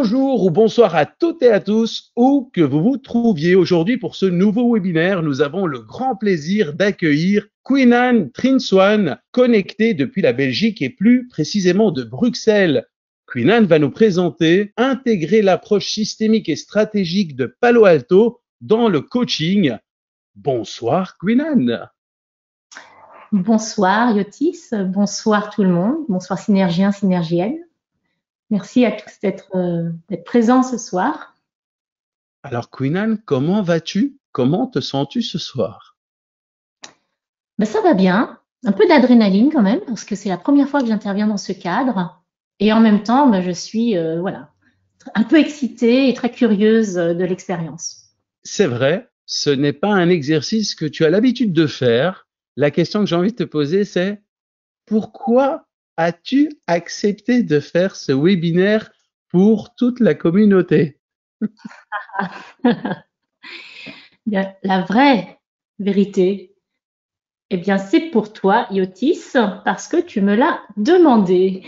Bonjour ou bonsoir à toutes et à tous, où que vous vous trouviez aujourd'hui pour ce nouveau webinaire. Nous avons le grand plaisir d'accueillir Queenan Trinswan, connectée depuis la Belgique et plus précisément de Bruxelles. Queenan va nous présenter intégrer l'approche systémique et stratégique de Palo Alto dans le coaching. Bonsoir Queenan. Bonsoir Yotis, bonsoir tout le monde, bonsoir synergiens, synergiennes. Merci à tous d'être présents ce soir. Alors Queenan, comment vas-tu? Comment te sens-tu ce soir? Ben, ça va bien, un peu d'adrénaline quand même, parce que c'est la première fois que j'interviens dans ce cadre. Et en même temps, ben, je suis un peu excitée et très curieuse de l'expérience. C'est vrai, ce n'est pas un exercice que tu as l'habitude de faire. La question que j'ai envie de te poser, c'est pourquoi as-tu accepté de faire ce webinaire pour toute la communauté? Bien, la vraie vérité, eh bien, c'est pour toi, Yotis, parce que tu me l'as demandé.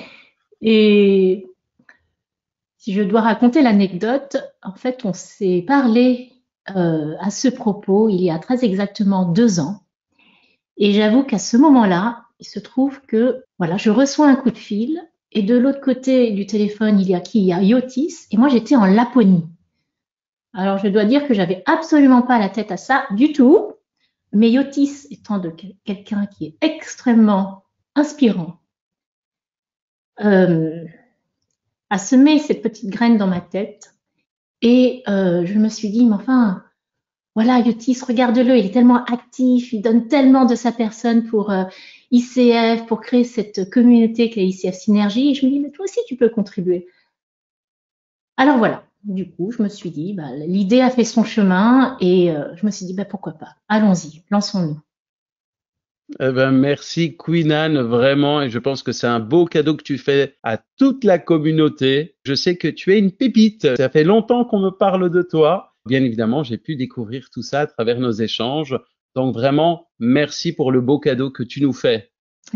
Et si je dois raconter l'anecdote, en fait, on s'est parlé à ce propos il y a très exactement 2 ans. Et j'avoue qu'à ce moment-là, il se trouve que voilà, je reçois un coup de fil et de l'autre côté du téléphone, il y a qui? Il y a Yotis et moi j'étais en Laponie. Alors je dois dire que j'avais absolument pas la tête à ça du tout, mais Yotis étant quelqu'un qui est extrêmement inspirant, a semé cette petite graine dans ma tête et je me suis dit, mais enfin, voilà, Yotis, regarde-le, il est tellement actif, il donne tellement de sa personne pour ICF, pour créer cette communauté qu'est ICF Synergie. Et je me dis, mais toi aussi, tu peux contribuer. Alors voilà, du coup, je me suis dit, bah, l'idée a fait son chemin et je me suis dit, bah, pourquoi pas, allons-y, lançons-nous. Eh ben, merci Queenan, vraiment, et je pense que c'est un beau cadeau que tu fais à toute la communauté. Je sais que tu es une pépite. Ça fait longtemps qu'on me parle de toi. Bien évidemment, j'ai pu découvrir tout ça à travers nos échanges. Donc vraiment, merci pour le beau cadeau que tu nous fais.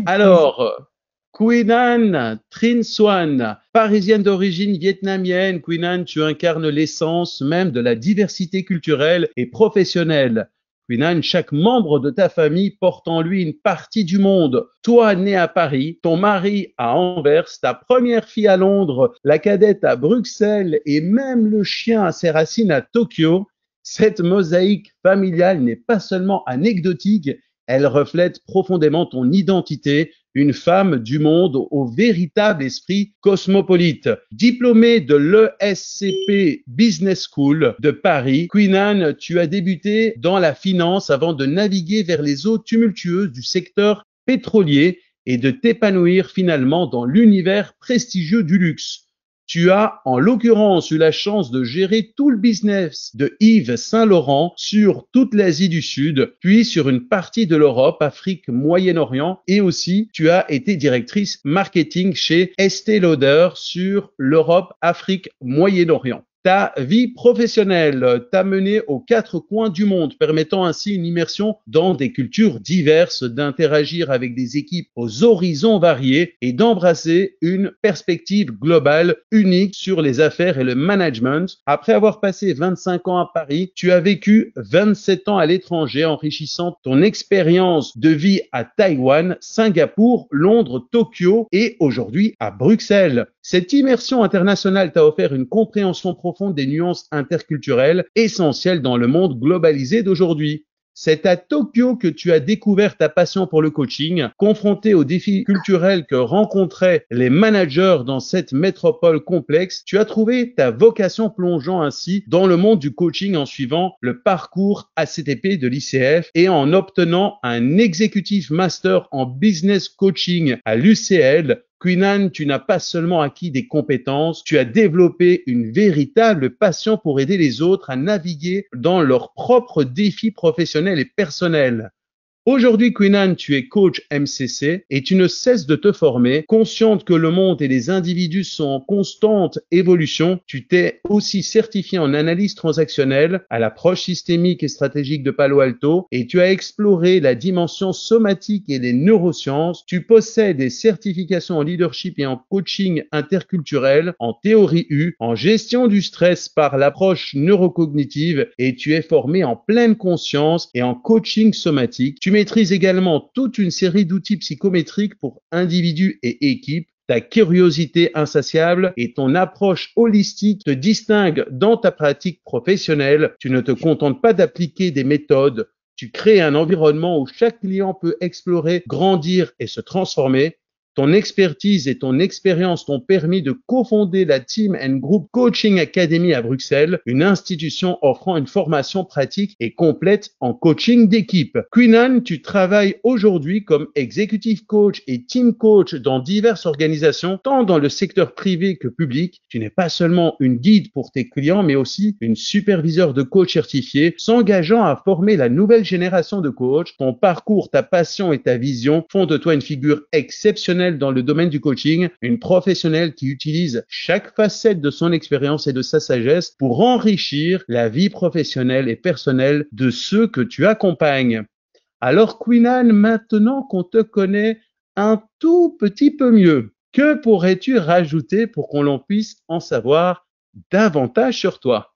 Alors, Queenan Trinswan, parisienne d'origine vietnamienne. Queenan, tu incarnes l'essence même de la diversité culturelle et professionnelle. Queenan, chaque membre de ta famille porte en lui une partie du monde. Toi, né à Paris, ton mari à Anvers, ta première fille à Londres, la cadette à Bruxelles et même le chien a ses racines à Tokyo. Cette mosaïque familiale n'est pas seulement anecdotique, elle reflète profondément ton identité, une femme du monde au véritable esprit cosmopolite. Diplômée de l'ESCP Business School de Paris, Queenan, tu as débuté dans la finance avant de naviguer vers les eaux tumultueuses du secteur pétrolier et de t'épanouir finalement dans l'univers prestigieux du luxe. Tu as, en l'occurrence, eu la chance de gérer tout le business de Yves Saint-Laurent sur toute l'Asie du Sud, puis sur une partie de l'Europe, Afrique, Moyen-Orient, et aussi tu as été directrice marketing chez Estée Lauder sur l'Europe, Afrique, Moyen-Orient. Ta vie professionnelle t'a mené aux 4 coins du monde, permettant ainsi une immersion dans des cultures diverses, d'interagir avec des équipes aux horizons variés et d'embrasser une perspective globale unique sur les affaires et le management. Après avoir passé 25 ans à Paris, tu as vécu 27 ans à l'étranger, enrichissant ton expérience de vie à Taïwan, Singapour, Londres, Tokyo et aujourd'hui à Bruxelles. Cette immersion internationale t'a offert une compréhension profonde des nuances interculturelles essentielles dans le monde globalisé d'aujourd'hui. C'est à Tokyo que tu as découvert ta passion pour le coaching, confronté aux défis culturels que rencontraient les managers dans cette métropole complexe. Tu as trouvé ta vocation plongeant ainsi dans le monde du coaching en suivant le parcours ACTP de l'ICF et en obtenant un executive master en business coaching à l'UCL. Queenan, tu n'as pas seulement acquis des compétences, tu as développé une véritable passion pour aider les autres à naviguer dans leurs propres défis professionnels et personnels. Aujourd'hui, Queenan, tu es coach MCC et tu ne cesses de te former. Consciente que le monde et les individus sont en constante évolution, tu t'es aussi certifié en analyse transactionnelle à l'approche systémique et stratégique de Palo Alto et tu as exploré la dimension somatique et les neurosciences. Tu possèdes des certifications en leadership et en coaching interculturel, en théorie U, en gestion du stress par l'approche neurocognitive et tu es formé en pleine conscience et en coaching somatique. Tu maîtrises également toute une série d'outils psychométriques pour individus et équipes. Ta curiosité insatiable et ton approche holistique te distinguent dans ta pratique professionnelle. Tu ne te contentes pas d'appliquer des méthodes. Tu crées un environnement où chaque client peut explorer, grandir et se transformer. Ton expertise et ton expérience t'ont permis de cofonder la Team and Group Coaching Academy à Bruxelles, une institution offrant une formation pratique et complète en coaching d'équipe. Queenan, tu travailles aujourd'hui comme executive coach et team coach dans diverses organisations, tant dans le secteur privé que public. Tu n'es pas seulement une guide pour tes clients, mais aussi une superviseur de coach certifié, s'engageant à former la nouvelle génération de coachs. Ton parcours, ta passion et ta vision font de toi une figure exceptionnelle dans le domaine du coaching, une professionnelle qui utilise chaque facette de son expérience et de sa sagesse pour enrichir la vie professionnelle et personnelle de ceux que tu accompagnes. Alors Queenan, maintenant qu'on te connaît un tout petit peu mieux, que pourrais-tu rajouter pour qu'on l'on puisse en savoir davantage sur toi?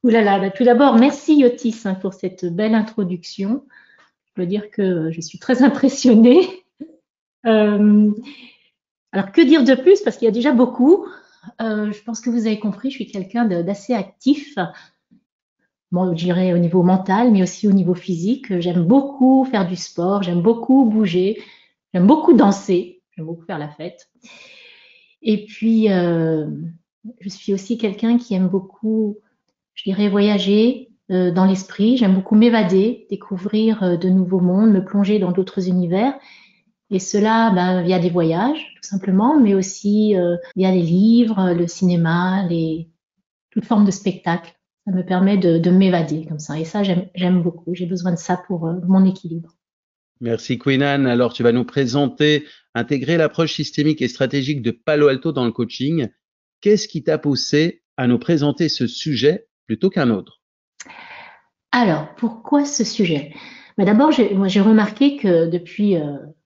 Ouh là là, bah, tout d'abord, merci Yotis pour cette belle introduction. Je dois dire que je suis très impressionnée. Alors, que dire de plus? Parce qu'il y a déjà beaucoup. Je pense que vous avez compris, je suis quelqu'un d'assez actif. Bon, je dirais au niveau mental, mais aussi au niveau physique. J'aime beaucoup faire du sport, j'aime beaucoup bouger, j'aime beaucoup danser, j'aime beaucoup faire la fête. Et puis, je suis aussi quelqu'un qui aime beaucoup, je dirais, voyager dans l'esprit. J'aime beaucoup m'évader, découvrir de nouveaux mondes, me plonger dans d'autres univers. Et cela via des voyages, tout simplement, mais aussi via les livres, le cinéma, toute forme de spectacle. Ça me permet de m'évader comme ça. Et ça, j'aime beaucoup. J'ai besoin de ça pour mon équilibre. Merci Queenan. Alors tu vas nous présenter, intégrer l'approche systémique et stratégique de Palo Alto dans le coaching. Qu'est-ce qui t'a poussé à nous présenter ce sujet plutôt qu'un autre? Alors, pourquoi ce sujet? D'abord, j'ai remarqué que depuis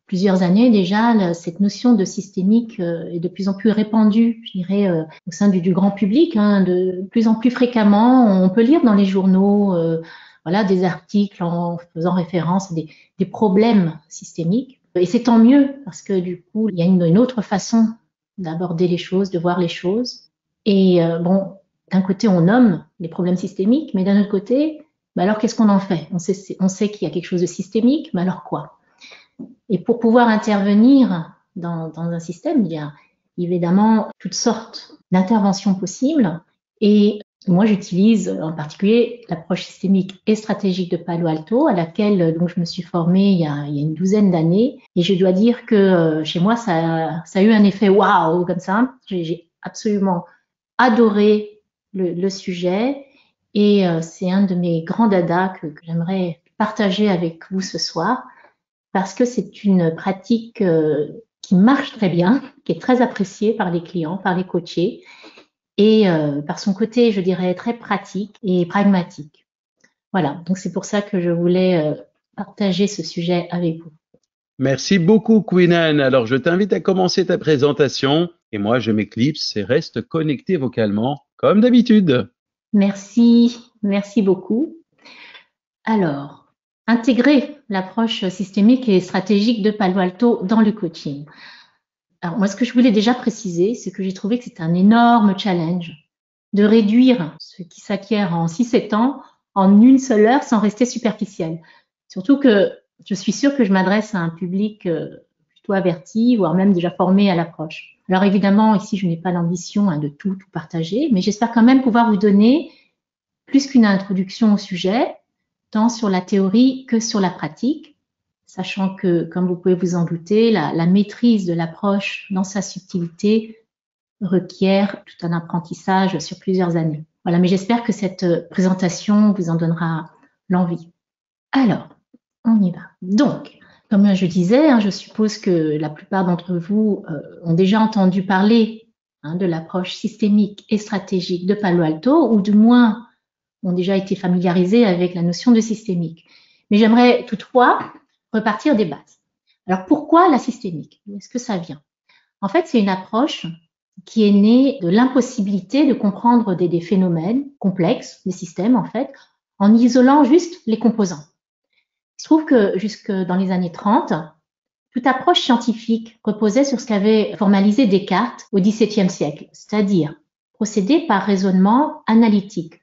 plusieurs années déjà, cette notion de systémique est de plus en plus répandue, je dirais, au sein du grand public. De plus en plus fréquemment, on peut lire dans les journaux voilà, des articles en faisant référence à des problèmes systémiques. Et c'est tant mieux, parce que du coup, il y a une autre façon d'aborder les choses, de voir les choses. Et bon, d'un côté, on nomme les problèmes systémiques, mais d'un autre côté, alors qu'est-ce qu'on en fait? On sait qu'il y a quelque chose de systémique, mais alors quoi? Et pour pouvoir intervenir dans un système, il y a évidemment toutes sortes d'interventions possibles. Et moi, j'utilise en particulier l'approche systémique et stratégique de Palo Alto, à laquelle donc, je me suis formée il y a une douzaine d'années. Et je dois dire que chez moi, ça a eu un effet waouh, comme ça. J'ai absolument adoré le sujet. Et c'est un de mes grands dadas que j'aimerais partager avec vous ce soir, parce que c'est une pratique qui marche très bien, qui est très appréciée par les clients, par les coachés, et par son côté, je dirais, très pratique et pragmatique. Voilà, donc c'est pour ça que je voulais partager ce sujet avec vous. Merci beaucoup Queenan. Alors je t'invite à commencer ta présentation et moi je m'éclipse et reste connecté vocalement comme d'habitude. Merci, merci beaucoup. Alors, intégrer l'approche systémique et stratégique de Palo Alto dans le coaching. Alors, moi, ce que je voulais déjà préciser, c'est que j'ai trouvé que c'était un énorme challenge de réduire ce qui s'acquiert en 6-7 ans en une seule heure sans rester superficiel. Surtout que je suis sûre que je m'adresse à un public plutôt averti, voire même déjà formé à l'approche. Alors évidemment, ici, je n'ai pas l'ambition de tout partager, mais j'espère quand même pouvoir vous donner plus qu'une introduction au sujet, tant sur la théorie que sur la pratique, sachant que, comme vous pouvez vous en douter, la maîtrise de l'approche dans sa subtilité requiert tout un apprentissage sur plusieurs années. Voilà, mais j'espère que cette présentation vous en donnera l'envie. Alors, On y va. Donc, comme je disais, hein, je suppose que la plupart d'entre vous ont déjà entendu parler de l'approche systémique et stratégique de Palo Alto, ou du moins ont déjà été familiarisés avec la notion de systémique. Mais j'aimerais toutefois repartir des bases. Alors pourquoi la systémique? Où est-ce que ça vient? En fait, c'est une approche qui est née de l'impossibilité de comprendre des phénomènes complexes, des systèmes en fait, en isolant juste les composants. Il se trouve que jusque dans les années 30, toute approche scientifique reposait sur ce qu'avait formalisé Descartes au XVIIe siècle, c'est-à-dire procéder par raisonnement analytique,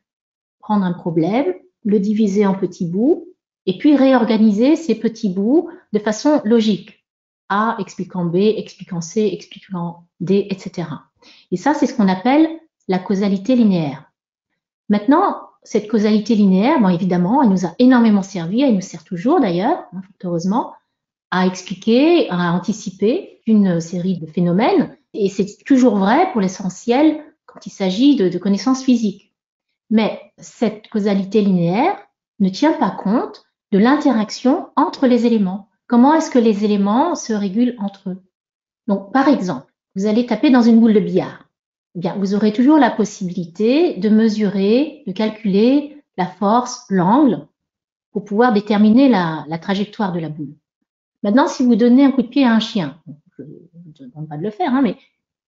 prendre un problème, le diviser en petits bouts, et puis réorganiser ces petits bouts de façon logique. A expliquant B, expliquant C, expliquant D, etc. Et ça, c'est ce qu'on appelle la causalité linéaire. Maintenant, cette causalité linéaire, bon, évidemment, elle nous a énormément servi, elle nous sert toujours d'ailleurs, heureusement, à expliquer, à anticiper une série de phénomènes. Et c'est toujours vrai pour l'essentiel quand il s'agit de connaissances physiques. Mais cette causalité linéaire ne tient pas compte de l'interaction entre les éléments. Comment est-ce que les éléments se régulent entre eux? Donc, par exemple, vous allez taper dans une boule de billard. Eh bien, vous aurez toujours la possibilité de mesurer, de calculer la force, l'angle, pour pouvoir déterminer la trajectoire de la boule. Maintenant, si vous donnez un coup de pied à un chien, je ne vous demande pas de le faire, mais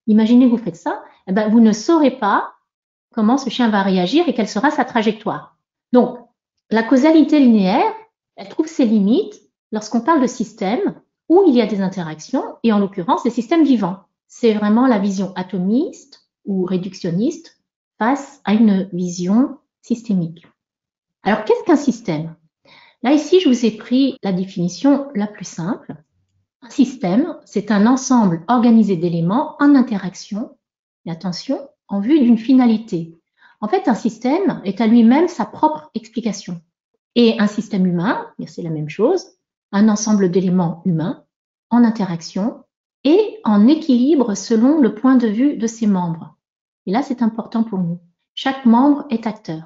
imaginez que vous faites ça, eh bien, vous ne saurez pas comment ce chien va réagir et quelle sera sa trajectoire. Donc, la causalité linéaire, elle trouve ses limites lorsqu'on parle de systèmes où il y a des interactions, et en l'occurrence des systèmes vivants. C'est vraiment la vision atomiste ou réductionniste face à une vision systémique. Alors, qu'est-ce qu'un système? Là, ici, je vous ai pris la définition la plus simple. Un système, c'est un ensemble organisé d'éléments en interaction, et attention, en vue d'une finalité. En fait, un système est à lui-même sa propre explication. Et un système humain, c'est la même chose, un ensemble d'éléments humains en interaction et en équilibre selon le point de vue de ses membres. Et là, c'est important pour nous. Chaque membre est acteur,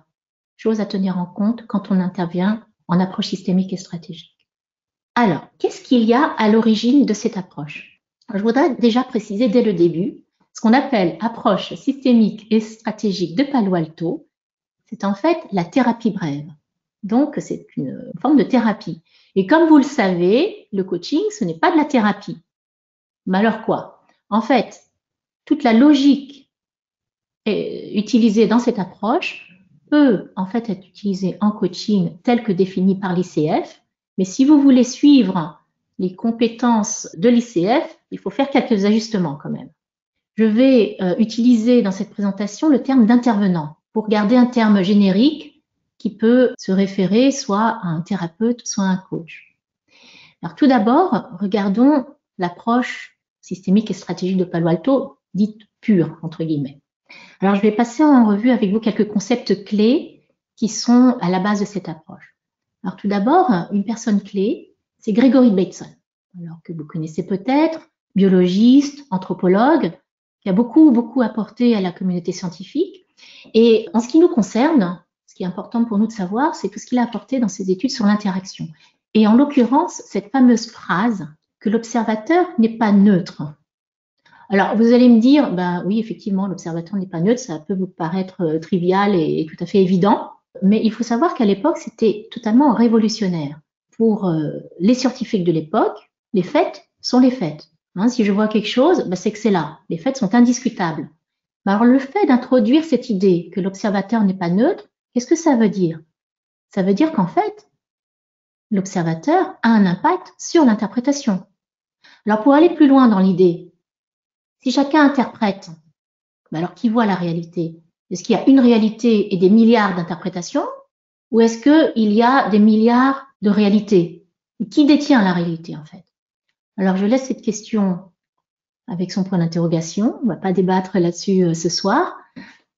chose à tenir en compte quand on intervient en approche systémique et stratégique. Alors, qu'est-ce qu'il y a à l'origine de cette approche? Je voudrais déjà préciser dès le début, ce qu'on appelle approche systémique et stratégique de Palo Alto, c'est en fait la thérapie brève. Donc, c'est une forme de thérapie. Et comme vous le savez, le coaching, ce n'est pas de la thérapie. Mais alors quoi? En fait, toute la logique utilisée dans cette approche peut en fait être utilisée en coaching tel que défini par l'ICF. Mais si vous voulez suivre les compétences de l'ICF, il faut faire quelques ajustements quand même. Je vais utiliser dans cette présentation le terme d'intervenant pour garder un terme générique qui peut se référer soit à un thérapeute, soit à un coach. Alors tout d'abord, regardons l'approche systémique et stratégique de Palo Alto, dite pure, entre guillemets. Alors je vais passer en revue avec vous quelques concepts clés qui sont à la base de cette approche. Alors tout d'abord, une personne clé, c'est Gregory Bateson, alors que vous connaissez peut-être, biologiste, anthropologue, qui a beaucoup apporté à la communauté scientifique. Et en ce qui nous concerne, ce qui est important pour nous de savoir, c'est tout ce qu'il a apporté dans ses études sur l'interaction. Et en l'occurrence, cette fameuse phrase que l'observateur n'est pas neutre. Alors, vous allez me dire, ben oui, effectivement, l'observateur n'est pas neutre, ça peut vous paraître trivial et tout à fait évident, mais il faut savoir qu'à l'époque, c'était totalement révolutionnaire. Pour les scientifiques de l'époque, les faits sont les faits. Si je vois quelque chose, ben c'est que c'est là. Les faits sont indiscutables. Alors, le fait d'introduire cette idée que l'observateur n'est pas neutre, qu'est-ce que ça veut dire? Ça veut dire qu'en fait, l'observateur a un impact sur l'interprétation. Alors, pour aller plus loin dans l'idée, si chacun interprète, alors qui voit la réalité? Est-ce qu'il y a une réalité et des milliards d'interprétations? Ou est-ce qu'il y a des milliards de réalités? Et qui détient la réalité, en fait? Alors, je laisse cette question avec son point d'interrogation. On ne va pas débattre là-dessus ce soir.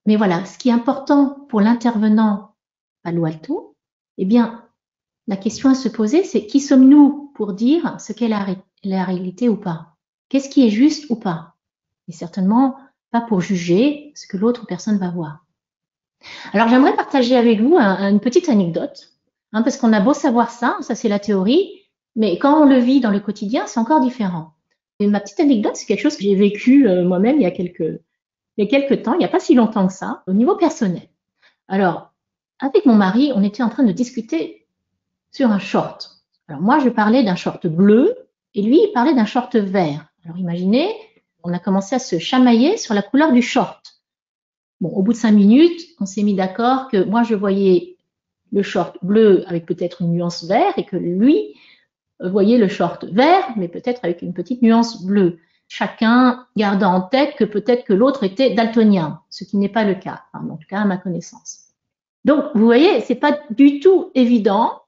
Mais voilà, ce qui est important pour l'intervenant Palo Alto, eh bien, la question à se poser, c'est qui sommes-nous pour dire ce qu'est la réalité ou pas? Qu'est-ce qui est juste ou pas? Et certainement pas pour juger ce que l'autre personne va voir. Alors, j'aimerais partager avec vous une petite anecdote. parce qu'on a beau savoir ça c'est la théorie, mais quand on le vit dans le quotidien, c'est encore différent. Et ma petite anecdote, c'est quelque chose que j'ai vécu moi-même il y a quelques temps, il n'y a pas si longtemps que ça, au niveau personnel. Alors, avec mon mari, on était en train de discuter sur un short. Alors moi, je parlais d'un short bleu et lui, il parlait d'un short vert. Alors imaginez, on a commencé à se chamailler sur la couleur du short. Bon, au bout de 5 minutes, on s'est mis d'accord que moi, je voyais le short bleu avec peut-être une nuance vert et que lui voyait le short vert, mais peut-être avec une petite nuance bleue. Chacun gardant en tête que peut-être que l'autre était daltonien, ce qui n'est pas le cas, enfin, en tout cas à ma connaissance. Donc, vous voyez, c'est pas du tout évident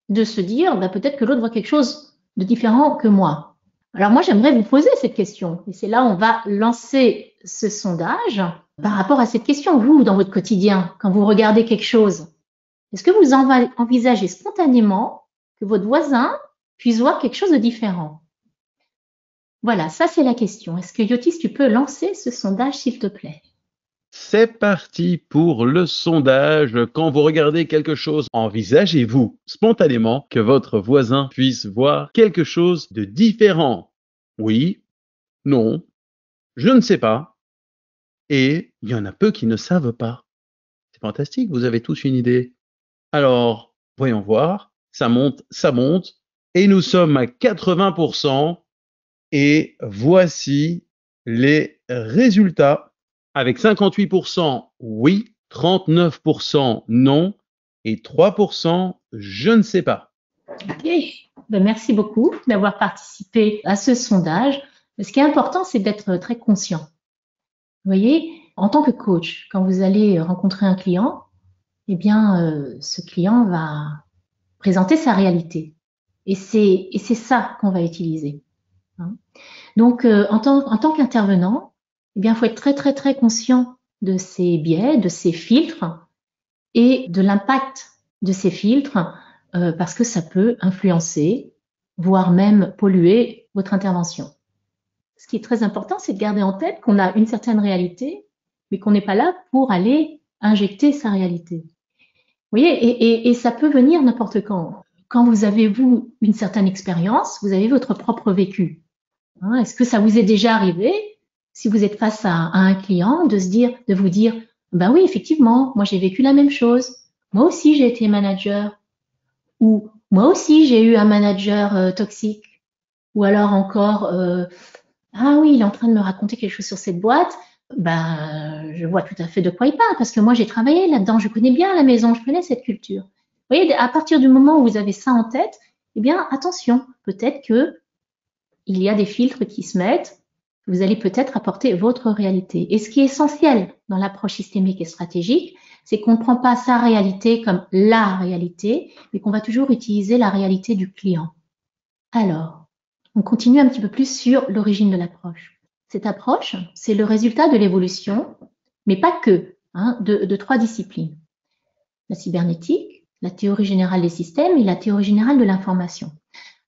de se dire, peut-être que l'autre voit quelque chose de différent que moi. Alors moi, j'aimerais vous poser cette question. Et c'est là où on va lancer ce sondage par rapport à cette question. Vous, dans votre quotidien, quand vous regardez quelque chose, est-ce que vous envisagez spontanément que votre voisin puisse voir quelque chose de différent? Voilà, ça c'est la question. Est-ce que Yotis, tu peux lancer ce sondage, s'il te plaît? C'est parti pour le sondage. Quand vous regardez quelque chose, envisagez-vous spontanément que votre voisin puisse voir quelque chose de différent? Oui, non, je ne sais pas. Et il y en a peu qui ne savent pas. C'est fantastique, vous avez tous une idée. Alors, voyons voir. Ça monte. Et nous sommes à 80%. Et voici les résultats. Avec 58% oui, 39% non et 3% je ne sais pas. Ok, merci beaucoup d'avoir participé à ce sondage. Ce qui est important, c'est d'être très conscient. Vous voyez, en tant que coach, quand vous allez rencontrer un client, eh bien, ce client va présenter sa réalité. Et c'est ça qu'on va utiliser. Donc, en tant qu'intervenant, eh bien, il faut être très, très, très conscient de ces biais, de ces filtres et de l'impact de ces filtres parce que ça peut influencer, voire même polluer votre intervention. Ce qui est très important, c'est de garder en tête qu'on a une certaine réalité, mais qu'on n'est pas là pour aller injecter sa réalité. Vous voyez, et ça peut venir n'importe quand. Quand vous avez, vous, une certaine expérience, vous avez votre propre vécu. Est-ce que ça vous est déjà arrivé, si vous êtes face à un client, de vous dire, ben oui, effectivement, moi j'ai vécu la même chose. Moi aussi j'ai été manager. Ou moi aussi j'ai eu un manager toxique. Ou alors encore, ah oui, il est en train de me raconter quelque chose sur cette boîte. Je vois tout à fait de quoi il parle parce que moi j'ai travaillé là-dedans, je connais bien la maison, je connais cette culture. Vous voyez, à partir du moment où vous avez ça en tête, eh bien attention, peut-être que il y a des filtres qui se mettent, vous allez peut-être apporter votre réalité. Et ce qui est essentiel dans l'approche systémique et stratégique, c'est qu'on ne prend pas sa réalité comme la réalité, mais qu'on va toujours utiliser la réalité du client. Alors, on continue un petit peu plus sur l'origine de l'approche. Cette approche, c'est le résultat de l'évolution, mais pas que, de 3 disciplines. La cybernétique, la théorie générale des systèmes et la théorie générale de l'information.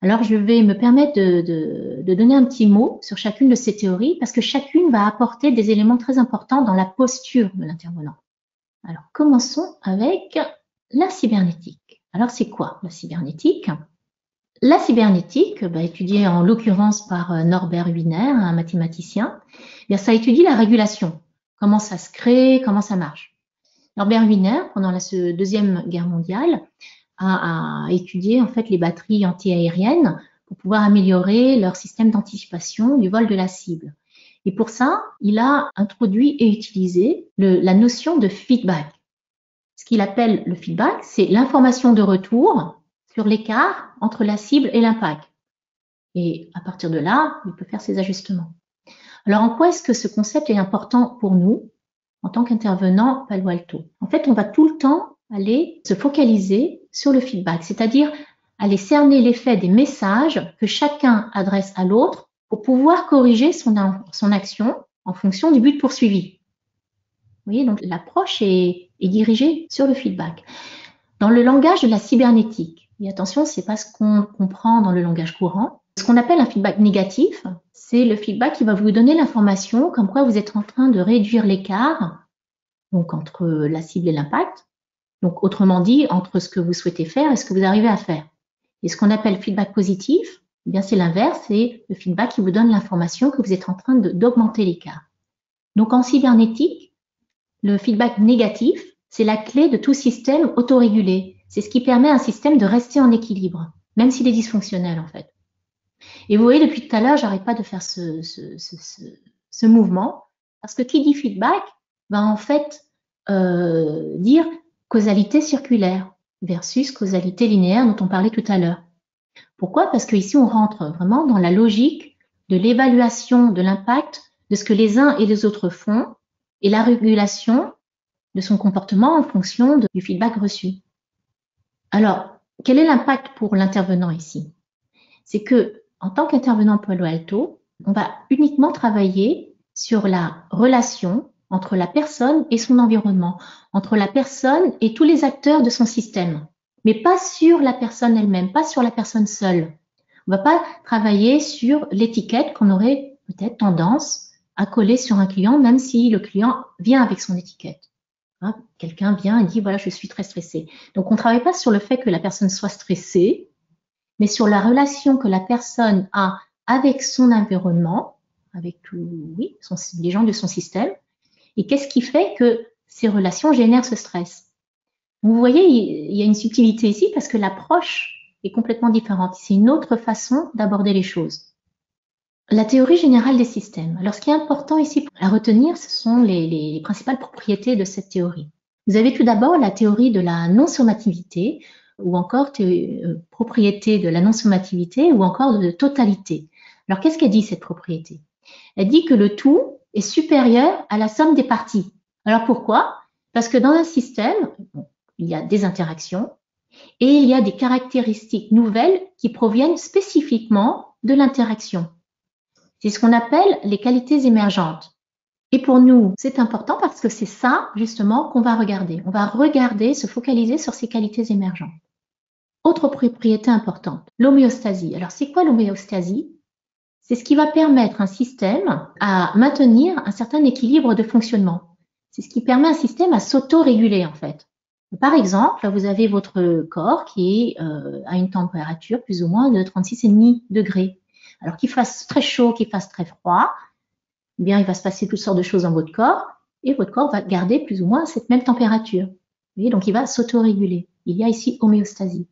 Alors, je vais me permettre de donner un petit mot sur chacune de ces théories parce que chacune va apporter des éléments très importants dans la posture de l'intervenant. Alors, commençons avec la cybernétique. Alors, c'est quoi la cybernétique? La cybernétique, étudiée en l'occurrence par Norbert Wiener, un mathématicien, ça étudie la régulation, comment ça se crée, comment ça marche. Norbert Wiener, pendant la Deuxième Guerre mondiale, a étudié en fait les batteries antiaériennes pour pouvoir améliorer leur système d'anticipation du vol de la cible. Et pour ça, il a introduit et utilisé la notion de feedback. Ce qu'il appelle le feedback, c'est l'information de retour sur l'écart entre la cible et l'impact. Et à partir de là, il peut faire ses ajustements. Alors, en quoi est-ce que ce concept est important pour nous en tant qu'intervenant Palo Alto? En fait, on va tout le temps aller se focaliser sur le feedback, c'est-à-dire aller cerner l'effet des messages que chacun adresse à l'autre pour pouvoir corriger son action en fonction du but poursuivi. Vous voyez, donc l'approche est dirigée sur le feedback. Dans le langage de la cybernétique, et attention, c'est pas ce qu'on comprend dans le langage courant, ce qu'on appelle un feedback négatif, c'est le feedback qui va vous donner l'information comme quoi vous êtes en train de réduire l'écart donc entre la cible et l'impact, Donc, autrement dit, entre ce que vous souhaitez faire et ce que vous arrivez à faire. Et ce qu'on appelle feedback positif, eh bien, c'est l'inverse, c'est le feedback qui vous donne l'information que vous êtes en train d'augmenter l'écart. Donc, en cybernétique, le feedback négatif, c'est la clé de tout système autorégulé. C'est ce qui permet à un système de rester en équilibre, même s'il est dysfonctionnel, en fait. Et vous voyez, depuis tout à l'heure, j'arrête pas de faire ce mouvement, parce que qui dit feedback va en fait dire causalité circulaire versus causalité linéaire dont on parlait tout à l'heure. Pourquoi? Parce qu'ici, on rentre vraiment dans la logique de l'évaluation de l'impact de ce que les uns et les autres font et la régulation de son comportement en fonction du feedback reçu. Alors, quel est l'impact pour l'intervenant ici? C'est que, en tant qu'intervenant Palo Alto, on va uniquement travailler sur la relation entre la personne et son environnement, entre la personne et tous les acteurs de son système, mais pas sur la personne elle-même, pas sur la personne seule. On ne va pas travailler sur l'étiquette qu'on aurait peut-être tendance à coller sur un client, même si le client vient avec son étiquette. Hein, quelqu'un vient et dit, voilà, je suis très stressé. Donc, on ne travaille pas sur le fait que la personne soit stressée, mais sur la relation que la personne a avec son environnement, avec les gens de son système, et qu'est-ce qui fait que ces relations génèrent ce stress. Vous voyez, il y a une subtilité ici parce que l'approche est complètement différente. C'est une autre façon d'aborder les choses. La théorie générale des systèmes. Alors, ce qui est important ici à retenir, ce sont les principales propriétés de cette théorie. Vous avez tout d'abord la théorie de la non-sommativité, ou encore propriété de la non-sommativité, ou encore de totalité. Alors, qu'est-ce qu'elle dit, cette propriété? Elle dit que le tout est supérieur à la somme des parties. Alors, pourquoi? Parce que dans un système, il y a des interactions, et il y a des caractéristiques nouvelles qui proviennent spécifiquement de l'interaction. C'est ce qu'on appelle les qualités émergentes. Et pour nous, c'est important parce que c'est ça, justement, qu'on va regarder. On va regarder, se focaliser sur ces qualités émergentes. Autre propriété importante, l'homéostasie. Alors, c'est quoi l'homéostasie? C'est ce qui va permettre à un système à maintenir un certain équilibre de fonctionnement. C'est ce qui permet à un système à s'auto-réguler, en fait. Par exemple, vous avez votre corps qui est à une température plus ou moins de 36,5 degrés. Alors qu'il fasse très chaud, qu'il fasse très froid, eh bien, il va se passer toutes sortes de choses dans votre corps et votre corps va garder plus ou moins cette même température. Vous voyez, donc, il va s'auto-réguler. Il y a ici homéostasie.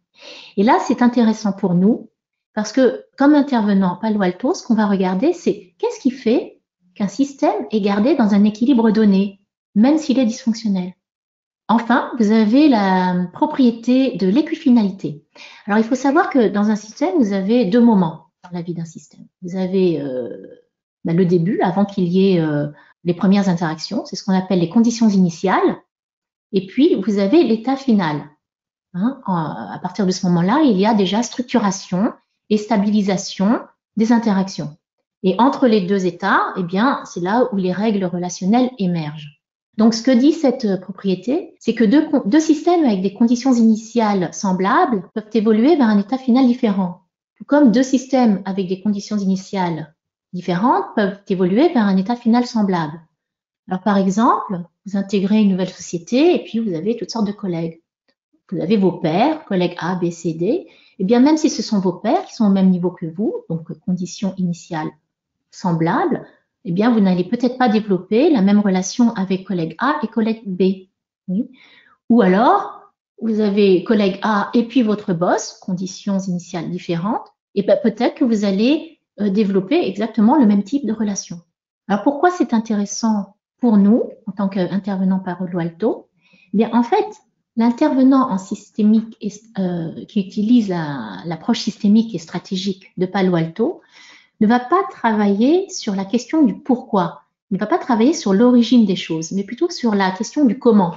Et là, c'est intéressant pour nous parce que, comme intervenant Palo Alto, ce qu'on va regarder, c'est qu'est-ce qui fait qu'un système est gardé dans un équilibre donné, même s'il est dysfonctionnel. Enfin, vous avez la propriété de l'équifinalité. Alors, il faut savoir que dans un système, vous avez deux moments dans la vie d'un système. Vous avez le début, avant qu'il y ait les premières interactions, c'est ce qu'on appelle les conditions initiales. Et puis, vous avez l'état final. Hein, à partir de ce moment-là, il y a déjà structuration et stabilisation des interactions. Et entre les deux états, eh bien, c'est là où les règles relationnelles émergent. Donc, ce que dit cette propriété, c'est que deux systèmes avec des conditions initiales semblables peuvent évoluer vers un état final différent. Tout comme deux systèmes avec des conditions initiales différentes peuvent évoluer vers un état final semblable. Alors, par exemple, vous intégrez une nouvelle société et puis vous avez toutes sortes de collègues. Vous avez vos pairs, collègues A, B, C, D. Et bien, même si ce sont vos pairs qui sont au même niveau que vous, donc conditions initiales semblables, eh bien, vous n'allez peut-être pas développer la même relation avec collègue A et collègue B. Oui. Ou alors, vous avez collègue A et puis votre boss, conditions initiales différentes, et bien peut-être que vous allez développer exactement le même type de relation. Alors, pourquoi c'est intéressant pour nous, en tant qu'intervenant Palo Alto? Eh bien, en fait, l'intervenant en systémique qui utilise l'approche systémique et stratégique de Palo Alto ne va pas travailler sur la question du pourquoi, ne va pas travailler sur l'origine des choses, mais plutôt sur la question du comment.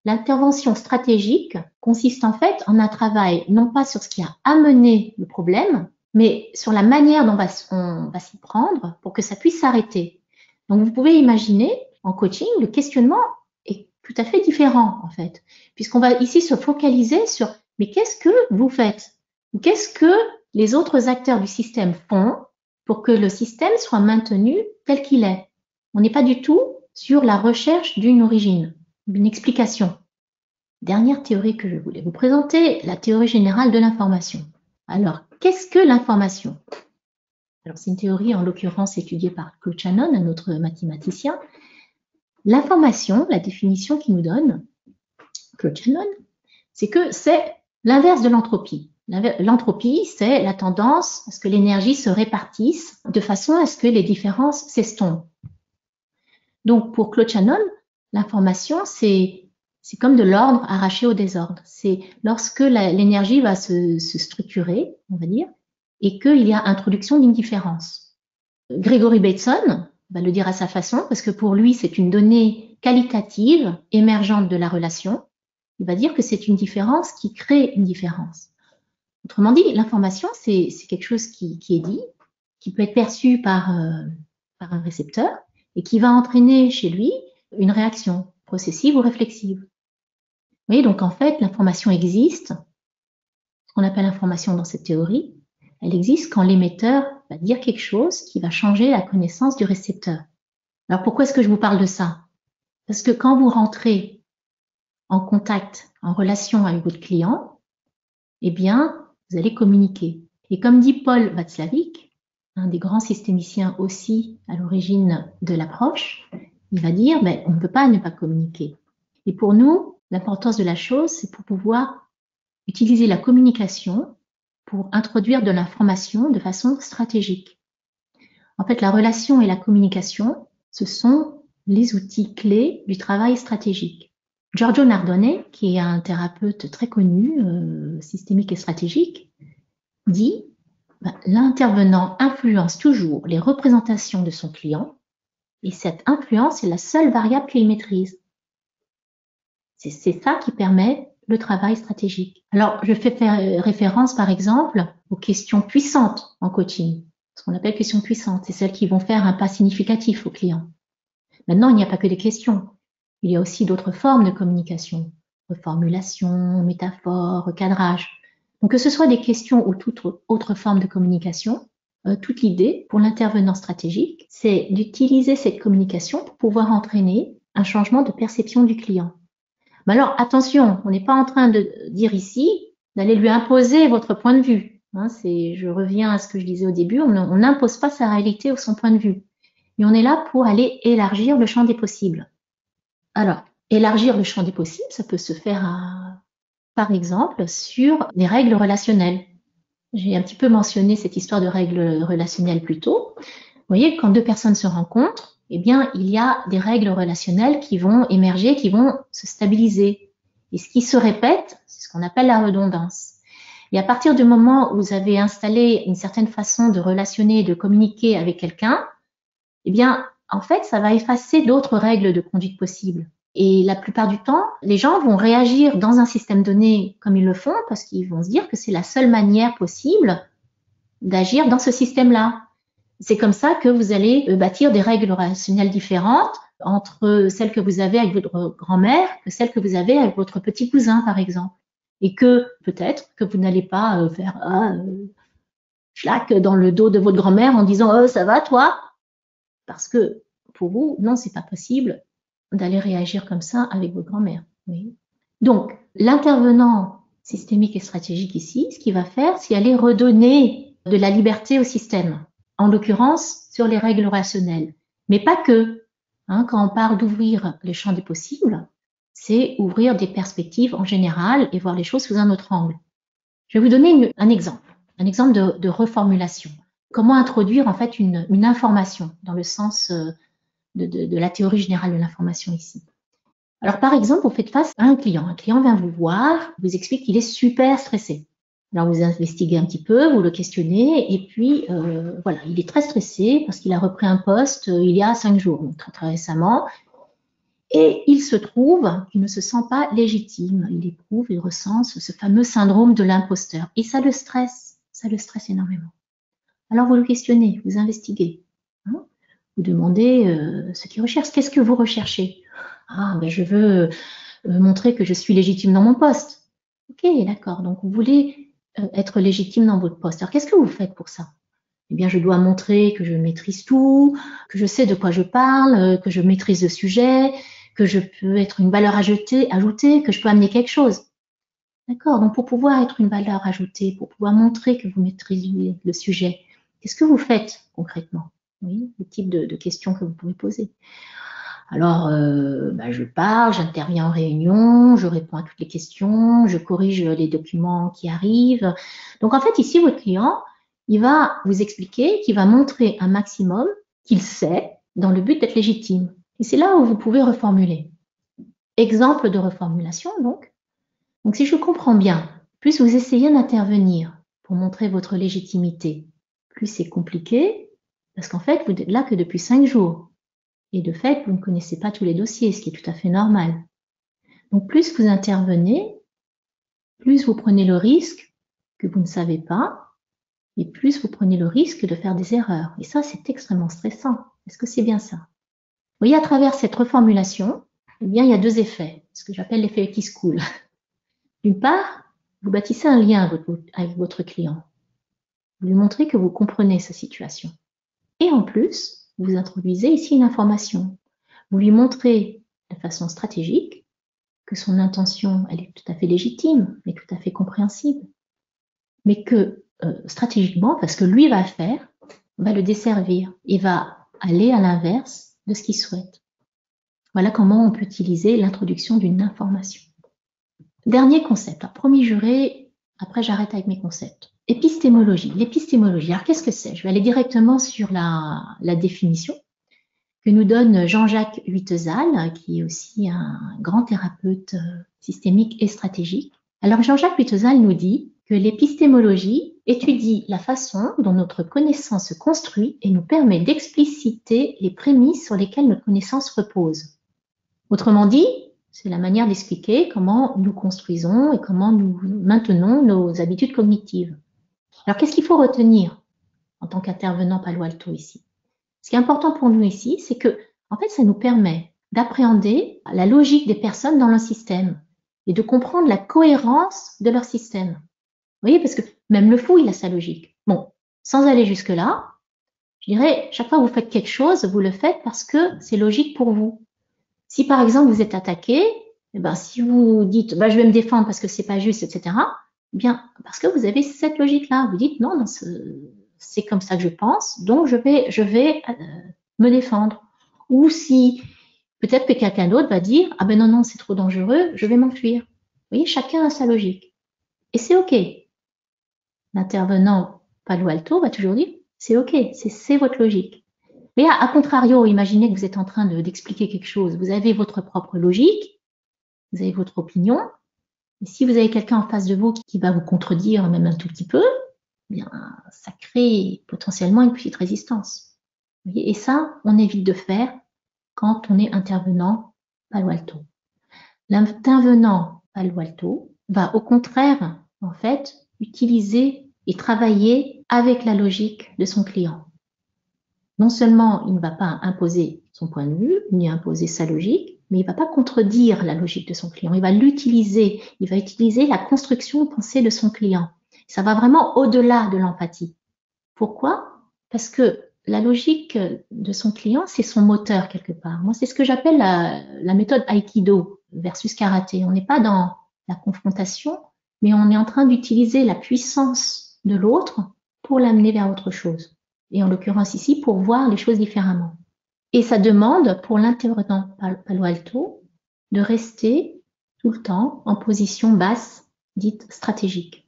L'intervention stratégique consiste en fait en un travail non pas sur ce qui a amené le problème, mais sur la manière dont on va s'y prendre pour que ça puisse s'arrêter. Donc vous pouvez imaginer, en coaching, le questionnement est tout à fait différent en fait, puisqu'on va ici se focaliser sur mais qu'est-ce que vous faites? Ou qu'est-ce que les autres acteurs du système font pour que le système soit maintenu tel qu'il est. On n'est pas du tout sur la recherche d'une origine, d'une explication. Dernière théorie que je voulais vous présenter, la théorie générale de l'information. Alors, qu'est-ce que l'information? Alors, c'est une théorie, en l'occurrence, étudiée par Claude Shannon, un autre mathématicien. L'information, la définition qu'il nous donne, Claude Shannon, c'est que c'est l'inverse de l'entropie. L'entropie, c'est la tendance à ce que l'énergie se répartisse de façon à ce que les différences s'estompent. Donc, pour Claude Shannon, l'information, c'est comme de l'ordre arraché au désordre. C'est lorsque l'énergie va se structurer, on va dire, et qu'il y a introduction d'une différence. Gregory Bateson va le dire à sa façon, parce que pour lui, c'est une donnée qualitative émergente de la relation. Il va dire que c'est une différence qui crée une différence. Autrement dit, l'information, c'est quelque chose qui est dit, qui peut être perçu par un récepteur et qui va entraîner chez lui une réaction processive ou réflexive. Vous voyez, donc en fait, l'information existe. Ce qu'on appelle l'information dans cette théorie, elle existe quand l'émetteur va dire quelque chose qui va changer la connaissance du récepteur. Alors pourquoi est-ce que je vous parle de ça? Parce que quand vous rentrez en contact, en relation avec votre client, eh bien, vous allez communiquer. Et comme dit Paul Václavic, un des grands systémiciens aussi à l'origine de l'approche, il va dire, on ne peut pas ne pas communiquer. Et pour nous, l'importance de la chose, c'est pour pouvoir utiliser la communication pour introduire de l'information de façon stratégique. En fait, la relation et la communication, ce sont les outils clés du travail stratégique. Giorgio Nardone, qui est un thérapeute très connu, systémique et stratégique, dit l'intervenant influence toujours les représentations de son client et cette influence est la seule variable qu'il maîtrise. C'est ça qui permet le travail stratégique. Alors, je fais référence, par exemple, aux questions puissantes en coaching. Ce qu'on appelle questions puissantes, c'est celles qui vont faire un pas significatif au client. Maintenant, il n'y a pas que des questions. Il y a aussi d'autres formes de communication, reformulation, métaphore, recadrage. Donc, que ce soit des questions ou toute autre forme de communication, toute l'idée pour l'intervenant stratégique, c'est d'utiliser cette communication pour pouvoir entraîner un changement de perception du client. Mais alors, attention, on n'est pas en train de dire ici d'aller lui imposer votre point de vue. Je reviens à ce que je disais au début, on n'impose pas sa réalité ou son point de vue. Et on est là pour aller élargir le champ des possibles. Alors, élargir le champ des possibles, ça peut se faire, par exemple, sur des règles relationnelles. J'ai un petit peu mentionné cette histoire de règles relationnelles plus tôt. Vous voyez, quand deux personnes se rencontrent, eh bien, il y a des règles relationnelles qui vont émerger, qui vont se stabiliser. Et ce qui se répète, c'est ce qu'on appelle la redondance. Et à partir du moment où vous avez installé une certaine façon de relationner, de communiquer avec quelqu'un, eh bien, en fait, ça va effacer d'autres règles de conduite possibles. Et la plupart du temps, les gens vont réagir dans un système donné comme ils le font parce qu'ils vont se dire que c'est la seule manière possible d'agir dans ce système-là. C'est comme ça que vous allez bâtir des règles relationnelles différentes entre celles que vous avez avec votre grand-mère que celles que vous avez avec votre petit cousin, par exemple. Et que peut-être que vous n'allez pas faire schlac dans le dos de votre grand-mère en disant « Oh, ça va toi ?» Parce que pour vous, non, c'est pas possible d'aller réagir comme ça avec votre grand-mère. Oui. Donc, l'intervenant systémique et stratégique ici, ce qu'il va faire, c'est aller redonner de la liberté au système, en l'occurrence sur les règles relationnelles. Mais pas que. Quand on parle d'ouvrir le champ des possibles, c'est ouvrir des perspectives en général et voir les choses sous un autre angle. Je vais vous donner un exemple de reformulation. Comment introduire en fait une information dans le sens de la théorie générale de l'information ici. Alors par exemple, vous faites face à un client. Un client vient vous voir, vous explique qu'il est super stressé. Alors vous investiguez un petit peu, vous le questionnez et puis voilà, il est très stressé parce qu'il a repris un poste il y a 5 jours, donc très, très récemment. Et il se trouve qu'il ne se sent pas légitime. Il ressent ce fameux syndrome de l'imposteur. Et ça le stresse énormément. Alors vous le questionnez, vous investiguez. Vous demandez ce qu'il recherche. Qu'est-ce que vous recherchez? Je veux montrer que je suis légitime dans mon poste. Ok, d'accord. Donc, vous voulez être légitime dans votre poste. Alors, qu'est-ce que vous faites pour ça? Eh bien, je dois montrer que je maîtrise tout, que je sais de quoi je parle, que je maîtrise le sujet, que je peux être une valeur ajoutée, que je peux amener quelque chose. D'accord? Donc, pour pouvoir être une valeur ajoutée, pour pouvoir montrer que vous maîtrisez le sujet, qu'est-ce que vous faites concrètement? Oui, le type de questions que vous pouvez poser. Alors, je parle, j'interviens en réunion, je réponds à toutes les questions, je corrige les documents qui arrivent. Donc, en fait, ici, votre client, il va vous expliquer, qu'il va montrer un maximum qu'il sait dans le but d'être légitime. Et c'est là où vous pouvez reformuler. Exemple de reformulation, donc. Donc, si je comprends bien, plus vous essayez d'intervenir pour montrer votre légitimité, plus c'est compliqué, parce qu'en fait, vous n'êtes là que depuis 5 jours. Et de fait, vous ne connaissez pas tous les dossiers, ce qui est tout à fait normal. Donc, plus vous intervenez, plus vous prenez le risque que vous ne savez pas, et plus vous prenez le risque de faire des erreurs. Et ça, c'est extrêmement stressant. Est-ce que c'est bien ça? Vous voyez, à travers cette reformulation, eh bien, il y a 2 effets, ce que j'appelle l'effet X-School. D'une part, vous bâtissez un lien avec votre client. Vous lui montrez que vous comprenez sa situation. Et en plus, vous introduisez ici une information. Vous lui montrez de façon stratégique que son intention, elle est tout à fait légitime, mais tout à fait compréhensible. Mais que stratégiquement, parce que lui va faire, va le desservir et va aller à l'inverse de ce qu'il souhaite. Voilà comment on peut utiliser l'introduction d'une information. Dernier concept, premier juré, après j'arrête avec mes concepts. Épistémologie. L'épistémologie, alors qu'est-ce que c'est? Je vais aller directement sur la définition que nous donne Jean-Jacques Huitezal, qui est aussi un grand thérapeute systémique et stratégique. Alors Jean-Jacques Huitezal nous dit que l'épistémologie étudie la façon dont notre connaissance se construit et nous permet d'expliciter les prémices sur lesquelles notre connaissance repose. Autrement dit, c'est la manière d'expliquer comment nous construisons et comment nous maintenons nos habitudes cognitives. Alors, qu'est-ce qu'il faut retenir en tant qu'intervenant Palo Alto ici? Ce qui est important pour nous ici, c'est que, en fait, ça nous permet d'appréhender la logique des personnes dans leur système et de comprendre la cohérence de leur système. Vous voyez, parce que même le fou, il a sa logique. Bon, sans aller jusque-là, je dirais, chaque fois que vous faites quelque chose, vous le faites parce que c'est logique pour vous. Si par exemple vous êtes attaqué, eh ben, si vous dites je vais me défendre parce que c'est pas juste, etc., eh bien parce que vous avez cette logique-là, vous dites non, c'est comme ça que je pense, donc je vais me défendre. Ou si peut-être que quelqu'un d'autre va dire ah ben non, c'est trop dangereux, je vais m'enfuir. Vous voyez, chacun a sa logique. Et c'est OK. L'intervenant Palo Alto va toujours dire c'est OK, c'est votre logique. Mais à contrario, imaginez que vous êtes en train d'expliquer quelque chose. Vous avez votre propre logique, vous avez votre opinion. Et si vous avez quelqu'un en face de vous qui va vous contredire même un tout petit peu, eh bien, ça crée potentiellement une petite résistance. Et ça, on évite de faire quand on est intervenant Palo Alto. L'intervenant Palo Alto va au contraire, en fait, utiliser et travailler avec la logique de son client. Non seulement il ne va pas imposer son point de vue, ni imposer sa logique, mais il ne va pas contredire la logique de son client. Il va l'utiliser, il va utiliser la construction pensée de son client. Ça va vraiment au-delà de l'empathie. Pourquoi? Parce que la logique de son client, c'est son moteur quelque part. Moi, c'est ce que j'appelle la méthode Aikido versus karaté. On n'est pas dans la confrontation, mais on est en train d'utiliser la puissance de l'autre pour l'amener vers autre chose. Et en l'occurrence ici, pour voir les choses différemment. Et ça demande pour l'intervenant Palo Alto de rester tout le temps en position basse, dite stratégique.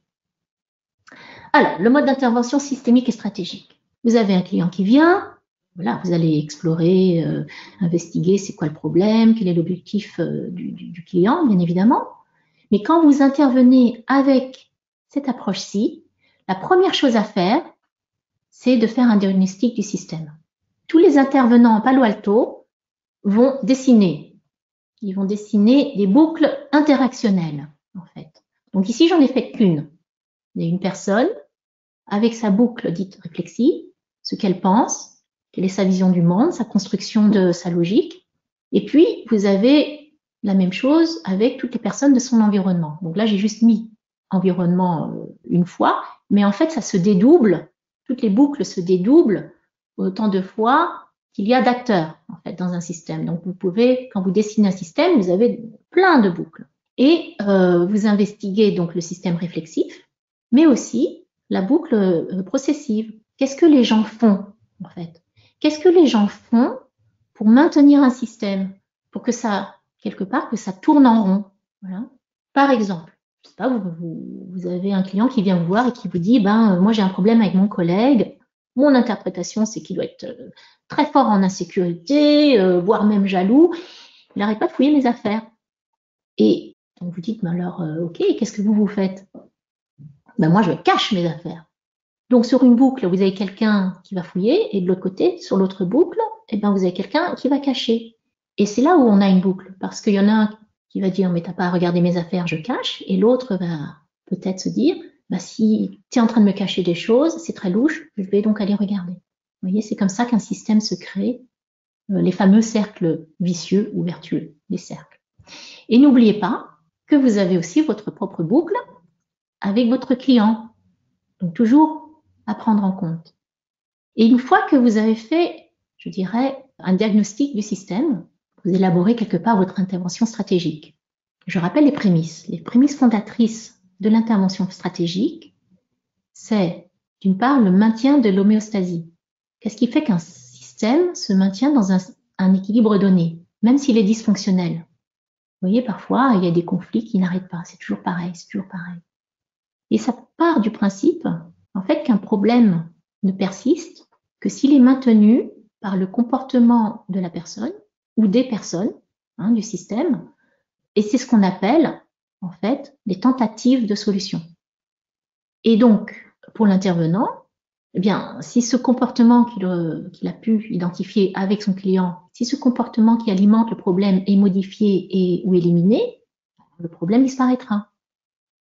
Alors, le mode d'intervention systémique et stratégique. Vous avez un client qui vient, voilà, vous allez explorer, investiguer c'est quoi le problème, quel est l'objectif du client, bien évidemment. Mais quand vous intervenez avec cette approche-ci, la première chose à faire, c'est de faire un diagnostic du système. Tous les intervenants en Palo Alto vont dessiner. Ils vont dessiner des boucles interactionnelles, en fait. Donc ici, j'en ai fait qu'une. Il y a une personne avec sa boucle dite réflexive, ce qu'elle pense, quelle est sa vision du monde, sa construction de sa logique. Et puis, vous avez la même chose avec toutes les personnes de son environnement. Donc là, j'ai juste mis environnement une fois, mais en fait, ça se dédouble. Toutes les boucles se dédoublent autant de fois qu'il y a d'acteurs en fait dans un système. Donc vous pouvez, quand vous dessinez un système, vous avez plein de boucles. Et vous investiguez donc le système réflexif, mais aussi la boucle processive. Qu'est-ce que les gens font en fait? Qu'est-ce que les gens font pour maintenir un système, pour que ça, quelque part, que ça tourne en rond? Voilà. Par exemple, je sais pas, vous avez un client qui vient vous voir et qui vous dit, moi j'ai un problème avec mon collègue. Mon interprétation, c'est qu'il doit être très fort en insécurité, voire même jaloux. Il n'arrête pas de fouiller mes affaires. Et donc vous dites, mais alors, ok, qu'est-ce que vous faites? Moi, je cache mes affaires. Donc sur une boucle, vous avez quelqu'un qui va fouiller, et de l'autre côté, sur l'autre boucle, vous avez quelqu'un qui va cacher. Et c'est là où on a une boucle, parce qu'il y en a un qui va dire, mais t'as pas à regarder mes affaires, je cache, et l'autre va peut-être se dire, si tu es en train de me cacher des choses, c'est très louche, je vais donc aller regarder. Vous voyez, c'est comme ça qu'un système se crée, les fameux cercles vicieux ou vertueux, les cercles. Et n'oubliez pas que vous avez aussi votre propre boucle avec votre client. Donc toujours à prendre en compte. Et une fois que vous avez fait, je dirais, un diagnostic du système, vous élaborez quelque part votre intervention stratégique. Je rappelle les prémices. Les prémices fondatrices de l'intervention stratégique, c'est d'une part le maintien de l'homéostasie. Qu'est-ce qui fait qu'un système se maintient dans un équilibre donné, même s'il est dysfonctionnel? Vous voyez, parfois, il y a des conflits qui n'arrêtent pas. C'est toujours pareil, c'est toujours pareil. Et ça part du principe, en fait, qu'un problème ne persiste que s'il est maintenu par le comportement de la personne ou des personnes du système. Et c'est ce qu'on appelle, en fait, des tentatives de solution. Et donc, pour l'intervenant, si ce comportement qu'il a pu identifier avec son client, si ce comportement qui alimente le problème est modifié ou éliminé, le problème disparaîtra.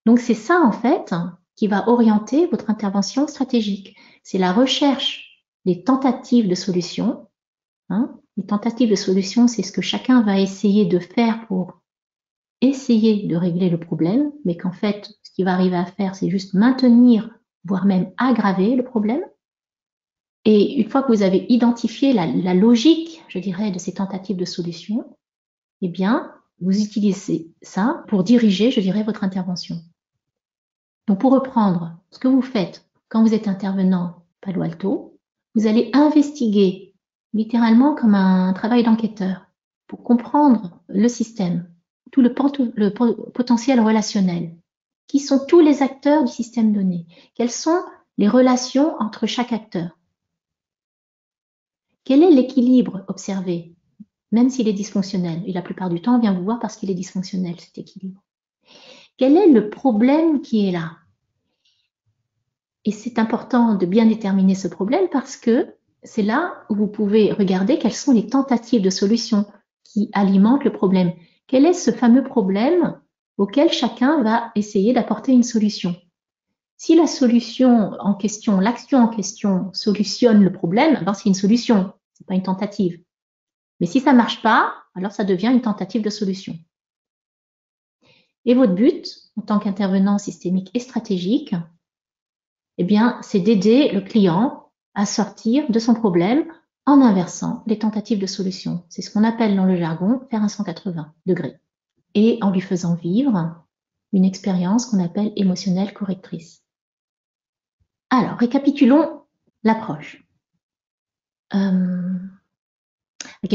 Donc, c'est ça, en fait, qui va orienter votre intervention stratégique. C'est la recherche des tentatives de solution. Les tentatives de solution, c'est ce que chacun va essayer de faire pour essayer de régler le problème, mais qu'en fait, ce qu'il va arriver à faire, c'est juste maintenir, voire même aggraver le problème. Et une fois que vous avez identifié la logique, je dirais, de ces tentatives de solution, vous utilisez ça pour diriger, je dirais, votre intervention. Donc, pour reprendre ce que vous faites quand vous êtes intervenant Palo Alto, vous allez investiguer littéralement comme un travail d'enquêteur pour comprendre le système, tout le potentiel relationnel. Qui sont tous les acteurs du système donné? Quelles sont les relations entre chaque acteur? Quel est l'équilibre observé, même s'il est dysfonctionnel? Et la plupart du temps, on vient vous voir parce qu'il est dysfonctionnel, cet équilibre. Quel est le problème qui est là? Et c'est important de bien déterminer ce problème parce que c'est là où vous pouvez regarder quelles sont les tentatives de solution qui alimentent le problème. Quel est ce fameux problème auquel chacun va essayer d'apporter une solution? Si la solution en question, l'action en question solutionne le problème, c'est une solution, c'est pas une tentative. Mais si ça marche pas, alors ça devient une tentative de solution. Et votre but, en tant qu'intervenant systémique et stratégique, c'est d'aider le client à sortir de son problème en inversant les tentatives de solution. C'est ce qu'on appelle dans le jargon faire un 180 degrés. Et en lui faisant vivre une expérience qu'on appelle émotionnelle correctrice. Alors, récapitulons l'approche. Quelque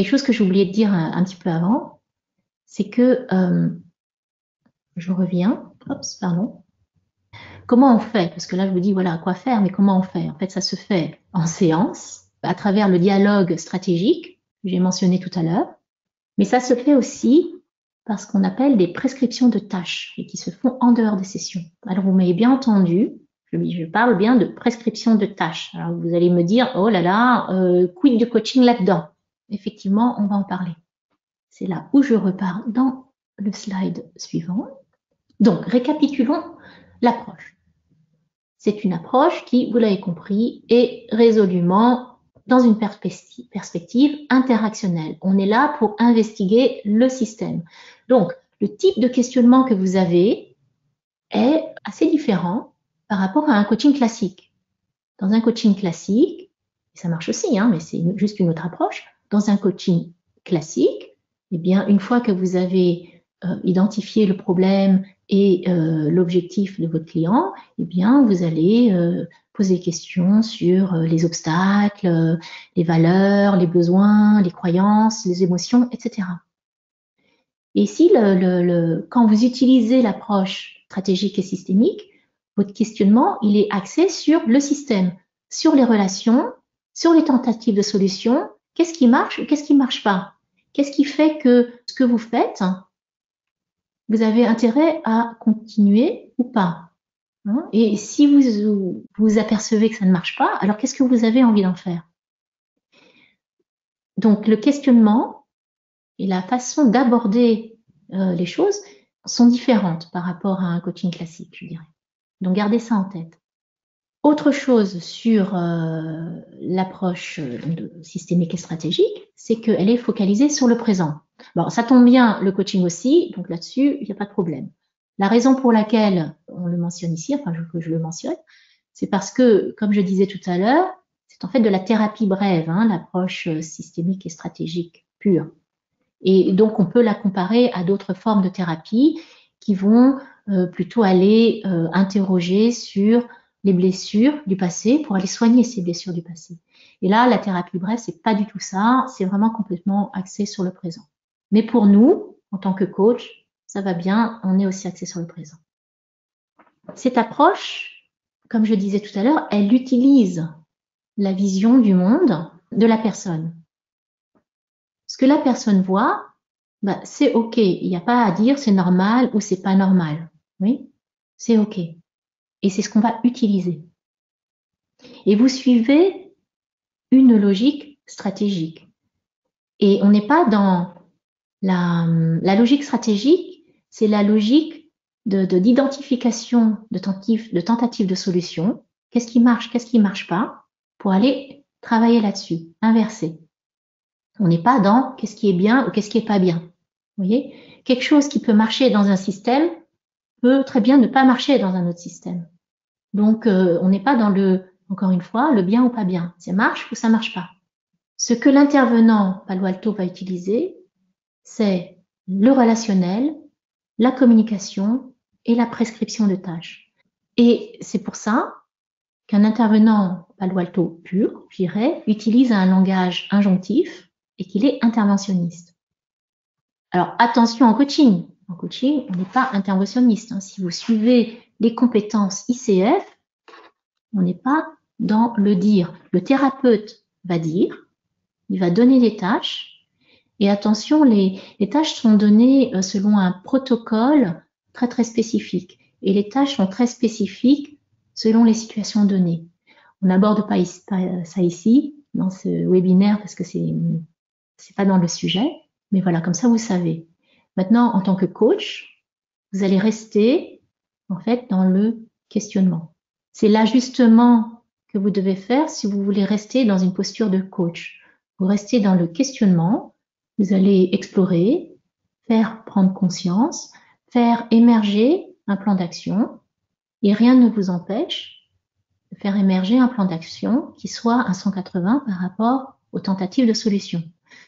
chose que j'ai oublié de dire un petit peu avant, c'est que, je reviens, comment on fait? Parce que là, je vous dis, voilà, quoi faire, mais comment on fait? En fait, ça se fait en séance, à travers le dialogue stratégique que j'ai mentionné tout à l'heure, mais ça se fait aussi par ce qu'on appelle des prescriptions de tâches et qui se font en dehors des sessions. Alors, vous m'avez bien entendu, je parle bien de prescription de tâches. Alors, vous allez me dire, oh là là, quid du coaching là-dedans? Effectivement, on va en parler. C'est là où je repars dans le slide suivant. Donc, récapitulons l'approche. C'est une approche qui, vous l'avez compris, est résolument dans une perspective interactionnelle. On est là pour investiguer le système. Donc, le type de questionnement que vous avez est assez différent par rapport à un coaching classique. Dans un coaching classique, ça marche aussi, hein, mais c'est juste une autre approche. Dans un coaching classique, eh bien, une fois que vous avez identifié le problème et l'objectif de votre client, eh bien, vous allez poser des questions sur les obstacles, les valeurs, les besoins, les croyances, les émotions, etc. Et ici, quand vous utilisez l'approche stratégique et systémique, votre questionnement, il est axé sur le système, sur les relations, sur les tentatives de solution. Qu'est-ce qui marche ou qu'est-ce qui ne marche pas? Qu'est-ce qui fait que ce que vous faites, vous avez intérêt à continuer ou pas? Et si vous apercevez que ça ne marche pas, alors qu'est-ce que vous avez envie d'en faire? Donc, le questionnement et la façon d'aborder les choses sont différentes par rapport à un coaching classique, je dirais. Donc, gardez ça en tête. Autre chose sur l'approche systémique et stratégique, c'est qu'elle est focalisée sur le présent. Bon, ça tombe bien, le coaching aussi, donc là-dessus, il n'y a pas de problème. La raison pour laquelle on le mentionne ici, enfin que je le mentionne, c'est parce que, comme je disais tout à l'heure, c'est en fait de la thérapie brève, hein, l'approche systémique et stratégique pure. Et donc, on peut la comparer à d'autres formes de thérapie qui vont plutôt aller interroger sur les blessures du passé pour aller soigner ces blessures du passé. Et là, la thérapie brève, c'est pas du tout ça, c'est vraiment complètement axé sur le présent. Mais pour nous, en tant que coach, ça va bien, on est aussi axé sur le présent. Cette approche, comme je disais tout à l'heure, elle utilise la vision du monde de la personne. Ce que la personne voit, bah, c'est OK. Il n'y a pas à dire c'est normal ou c'est pas normal. Oui, c'est OK. Et c'est ce qu'on va utiliser. Et vous suivez une logique stratégique. Et on n'est pas dans la logique stratégique, c'est la logique d'identification de tentative de solution. Qu'est-ce qui marche pas, pour aller travailler là-dessus, inverser. On n'est pas dans qu'est-ce qui est bien ou qu'est-ce qui est pas bien. Vous voyez, quelque chose qui peut marcher dans un système peut très bien ne pas marcher dans un autre système. Donc, on n'est pas dans encore une fois, le bien ou pas bien. Ça marche ou ça marche pas. Ce que l'intervenant Palo Alto va utiliser, c'est le relationnel, la communication et la prescription de tâches. Et c'est pour ça qu'un intervenant Palo Alto pur, je dirais, utilise un langage injonctif et qu'il est interventionniste. Alors, attention en coaching. En coaching, on n'est pas interventionniste. Hein. Si vous suivez les compétences ICF, on n'est pas dans le dire. Le thérapeute va dire, il va donner des tâches. Et attention, les tâches sont données selon un protocole très très spécifique. Et les tâches sont très spécifiques selon les situations données. On n'aborde pas ça ici, dans ce webinaire, parce que c'est pas dans le sujet. Mais voilà, comme ça, vous savez. Maintenant, en tant que coach, vous allez rester, en fait, dans le questionnement. C'est l'ajustement que vous devez faire si vous voulez rester dans une posture de coach. Vous restez dans le questionnement, vous allez explorer, faire prendre conscience, faire émerger un plan d'action, et rien ne vous empêche de faire émerger un plan d'action qui soit un 180 par rapport aux tentatives de solution.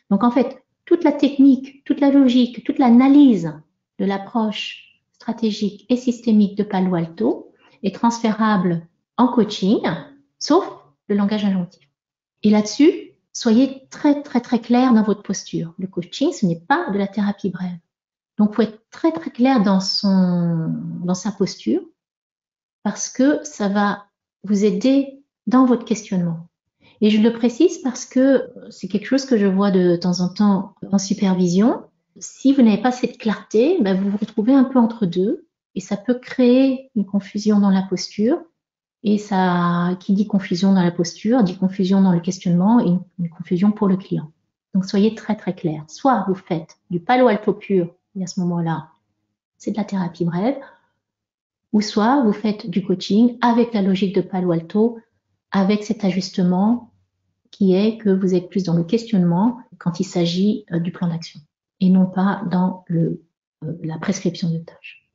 Donc, en fait, toute la technique, toute la logique, toute l'analyse de l'approche stratégique et systémique de Palo Alto est transférable en coaching, sauf le langage injonctif. Et là-dessus, soyez très, très, très clair dans votre posture. Le coaching, ce n'est pas de la thérapie brève. Donc, il faut être très, très clair dans sa posture parce que ça va vous aider dans votre questionnement. Et je le précise parce que c'est quelque chose que je vois de temps en temps en supervision. Si vous n'avez pas cette clarté, ben vous vous retrouvez un peu entre deux et ça peut créer une confusion dans la posture. Et ça, qui dit confusion dans la posture, dit confusion dans le questionnement et une confusion pour le client. Donc, soyez très, très clair. Soit vous faites du Palo Alto pur, et à ce moment-là, c'est de la thérapie brève, ou soit vous faites du coaching avec la logique de Palo Alto, avec cet ajustement qui est que vous êtes plus dans le questionnement quand il s'agit du plan d'action et non pas dans la prescription de tâches.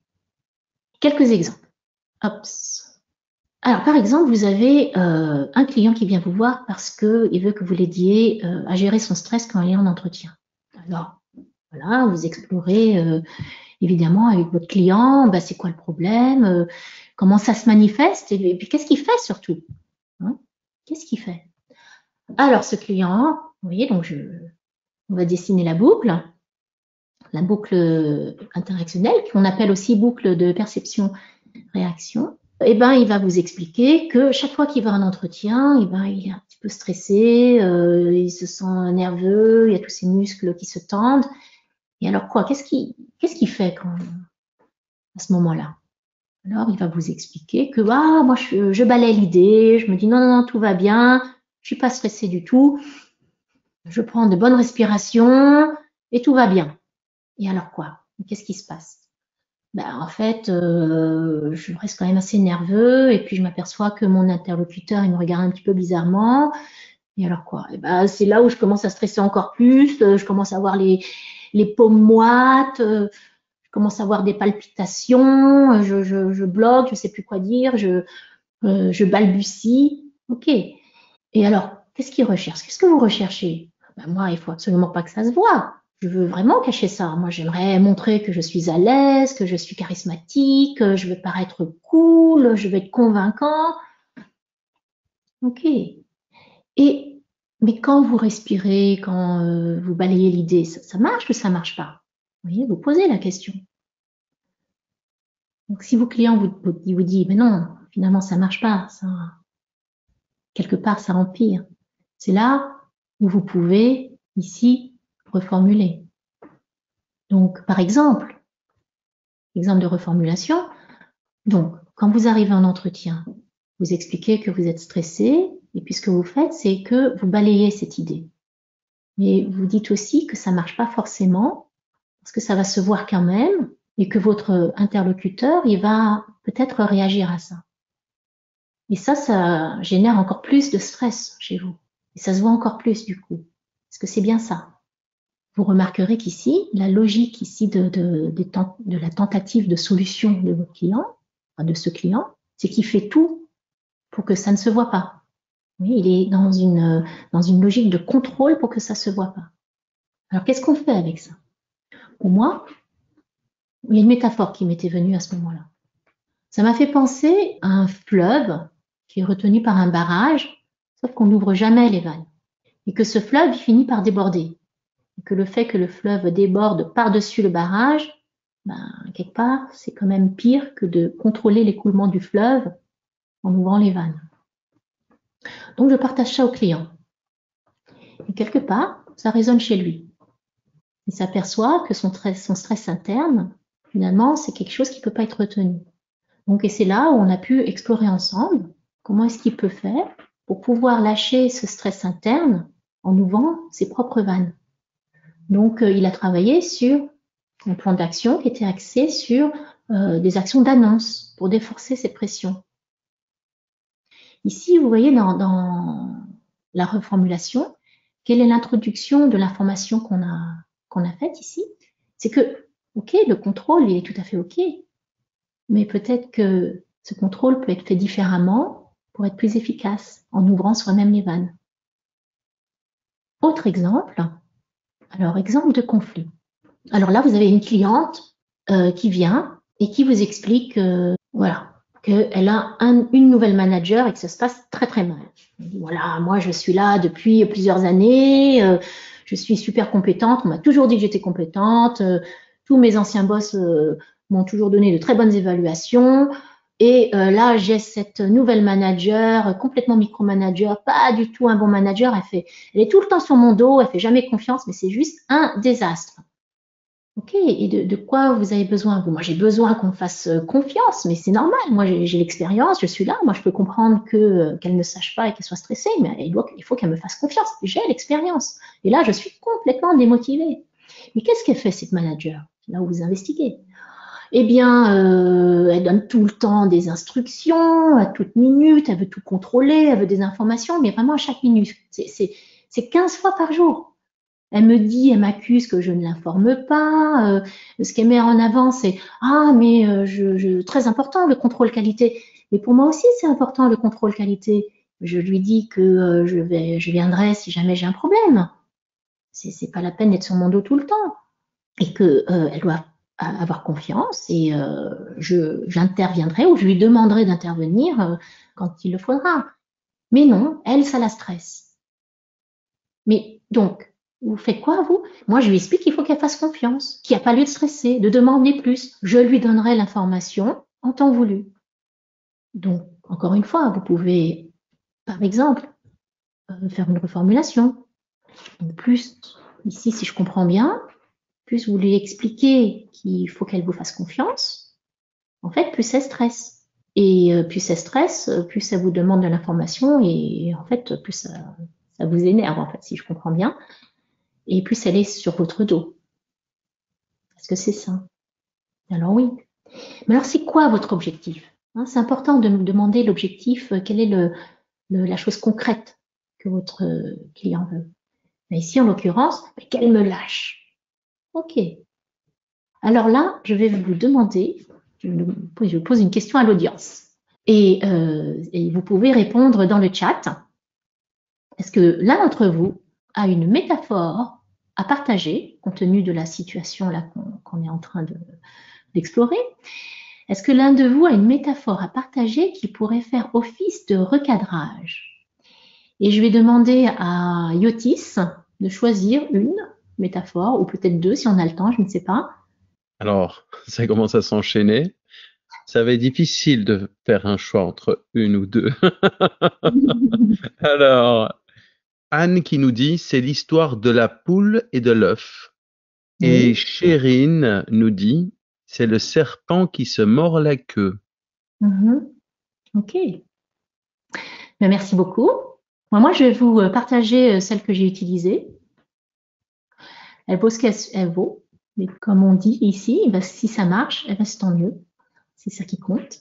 Quelques exemples. Hops. Alors, par exemple, vous avez un client qui vient vous voir parce qu'il veut que vous l'aidiez à gérer son stress quand il est en entretien. Alors, voilà, vous explorez évidemment avec votre client, bah, c'est quoi le problème, comment ça se manifeste et puis qu'est-ce qu'il fait surtout, hein. Qu'est-ce qu'il fait? Alors, ce client, vous voyez, donc on va dessiner la boucle interactionnelle, qu'on appelle aussi boucle de perception-réaction. Eh ben, il va vous expliquer que chaque fois qu'il va à un entretien, eh ben, il est un petit peu stressé, il se sent nerveux, il y a tous ses muscles qui se tendent. Et alors quoi? Qu'est-ce qu'il fait à ce moment-là? Alors, il va vous expliquer que moi, je balaie l'idée, je me dis non, non, non, tout va bien, je suis pas stressé du tout, je prends de bonnes respirations et tout va bien. Et alors quoi? Qu'est-ce qui se passe? Ben, en fait, je reste quand même assez nerveux et puis je m'aperçois que mon interlocuteur, il me regarde un petit peu bizarrement. Et alors quoi? Et ben, c'est là où je commence à stresser encore plus, je commence à avoir les paumes moites, je commence à avoir des palpitations, je bloque, je sais plus quoi dire, je balbutie. Ok. Et alors, qu'est-ce qu'il recherche? Qu'est-ce que vous recherchez? Ben moi, il faut absolument pas que ça se voit. Je veux vraiment cacher ça. Moi, j'aimerais montrer que je suis à l'aise, que je suis charismatique, je veux paraître cool, je veux être convaincant. Ok. Et mais quand vous respirez, quand vous balayez l'idée, ça marche ou ça marche pas? Vous voyez, vous posez la question. Donc, si vos clients vous dit, mais non, finalement, ça marche pas, ça, quelque part, ça empire. C'est là où vous pouvez, ici, reformuler. Donc, par exemple de reformulation, donc, quand vous arrivez en entretien, vous expliquez que vous êtes stressé, et puis ce que vous faites, c'est que vous balayez cette idée. Mais vous dites aussi que ça ne marche pas forcément, parce que ça va se voir quand même, et que votre interlocuteur, il va peut-être réagir à ça. Et ça génère encore plus de stress chez vous. Et ça se voit encore plus du coup. Parce que c'est bien ça. Vous remarquerez qu'ici, la logique ici de la tentative de solution de votre client, de ce client, c'est qu'il fait tout pour que ça ne se voit pas. Oui, il est dans une logique de contrôle pour que ça ne se voit pas. Alors, qu'est-ce qu'on fait avec ça? Pour moi, il y a une métaphore qui m'était venue à ce moment-là. Ça m'a fait penser à un fleuve qui est retenu par un barrage, sauf qu'on n'ouvre jamais les vannes. Et que ce fleuve il finit par déborder. Et que le fait que le fleuve déborde par-dessus le barrage, ben, quelque part, c'est quand même pire que de contrôler l'écoulement du fleuve en ouvrant les vannes. Donc, je partage ça au client. Et quelque part, ça résonne chez lui. Il s'aperçoit que son stress interne, finalement, c'est quelque chose qui ne peut pas être retenu. Donc, et c'est là où on a pu explorer ensemble comment est-ce qu'il peut faire pour pouvoir lâcher ce stress interne en ouvrant ses propres vannes. Donc, il a travaillé sur un plan d'action qui était axé sur des actions d'annonce pour déforcer cette pression. Ici, vous voyez dans la reformulation, quelle est l'introduction de l'information qu'on a faite ici? C'est que, ok, le contrôle, il est tout à fait ok, mais peut-être que ce contrôle peut être fait différemment pour être plus efficace en ouvrant soi-même les vannes. Autre exemple, alors exemple de conflit. Alors là, vous avez une cliente qui vient et qui vous explique voilà, qu'elle a une nouvelle manager et que ça se passe très très mal. Elle dit, voilà, moi je suis là depuis plusieurs années, je suis super compétente, on m'a toujours dit que j'étais compétente, tous mes anciens boss m'ont toujours donné de très bonnes évaluations. Et là, j'ai cette nouvelle manager, complètement micromanager, pas du tout un bon manager. Elle est tout le temps sur mon dos, elle fait jamais confiance, mais c'est juste un désastre. Ok, et de quoi vous avez besoin? Moi, j'ai besoin qu'on me fasse confiance, mais c'est normal. Moi, j'ai l'expérience, je suis là. Moi, je peux comprendre qu'elle ne sache pas et qu'elle soit stressée, mais il faut qu'elle me fasse confiance. J'ai l'expérience. Et là, je suis complètement démotivée. Mais qu'est-ce qu'elle fait, cette manager? C'est là où vous investiguez. Eh bien, elle donne tout le temps des instructions, à toute minute, elle veut tout contrôler, elle veut des informations, mais vraiment à chaque minute. C'est 15 fois par jour. Elle m'accuse que je ne l'informe pas. Ce qu'elle met en avant, c'est ah mais très important le contrôle qualité. Et pour moi aussi, c'est important le contrôle qualité. Je lui dis que je viendrai si jamais j'ai un problème. C'est pas la peine d'être sur mon dos tout le temps. Et que elle doit avoir confiance et j'interviendrai ou je lui demanderai d'intervenir quand il le faudra. Mais non, elle, ça la stresse. Mais donc, vous faites quoi, vous? Moi, je lui explique qu'il faut qu'elle fasse confiance, qu'il n'y a pas lieu de stresser, de demander plus. Je lui donnerai l'information en temps voulu. Donc, encore une fois, vous pouvez, par exemple, faire une reformulation. Donc, plus, ici, si je comprends bien, plus vous lui expliquez qu'il faut qu'elle vous fasse confiance, en fait, plus elle stresse. Et plus elle stresse, plus ça vous demande de l'information et en fait, plus ça vous énerve, en fait, si je comprends bien. Et plus elle est sur votre dos. Est-ce que c'est ça? Alors oui. Mais alors, c'est quoi votre objectif? C'est important de me demander l'objectif, quelle est la chose concrète que votre client veut. Mais ici, en l'occurrence, qu'elle me lâche. Ok. Alors là, je vais vous demander, je pose une question à l'audience. Et vous pouvez répondre dans le chat. Est-ce que l'un d'entre vous a une métaphore à partager, compte tenu de la situation là qu'on est en train d'explorer? Est-ce que l'un de vous a une métaphore à partager qui pourrait faire office de recadrage? Et je vais demander à Yotis de choisir une métaphore, ou peut-être deux si on a le temps, je ne sais pas. Alors, ça commence à s'enchaîner. Ça va être difficile de faire un choix entre une ou deux. Alors, Anne qui nous dit, c'est l'histoire de la poule et de l'œuf. Et Oui. Chérine nous dit, c'est le serpent qui se mord la queue. Ok. Ben, merci beaucoup. Moi, je vais vous partager celle que j'ai utilisée. Elle vaut ce qu'elle vaut. Mais comme on dit ici, ben, si ça marche, ben, c'est tant mieux. C'est ça qui compte.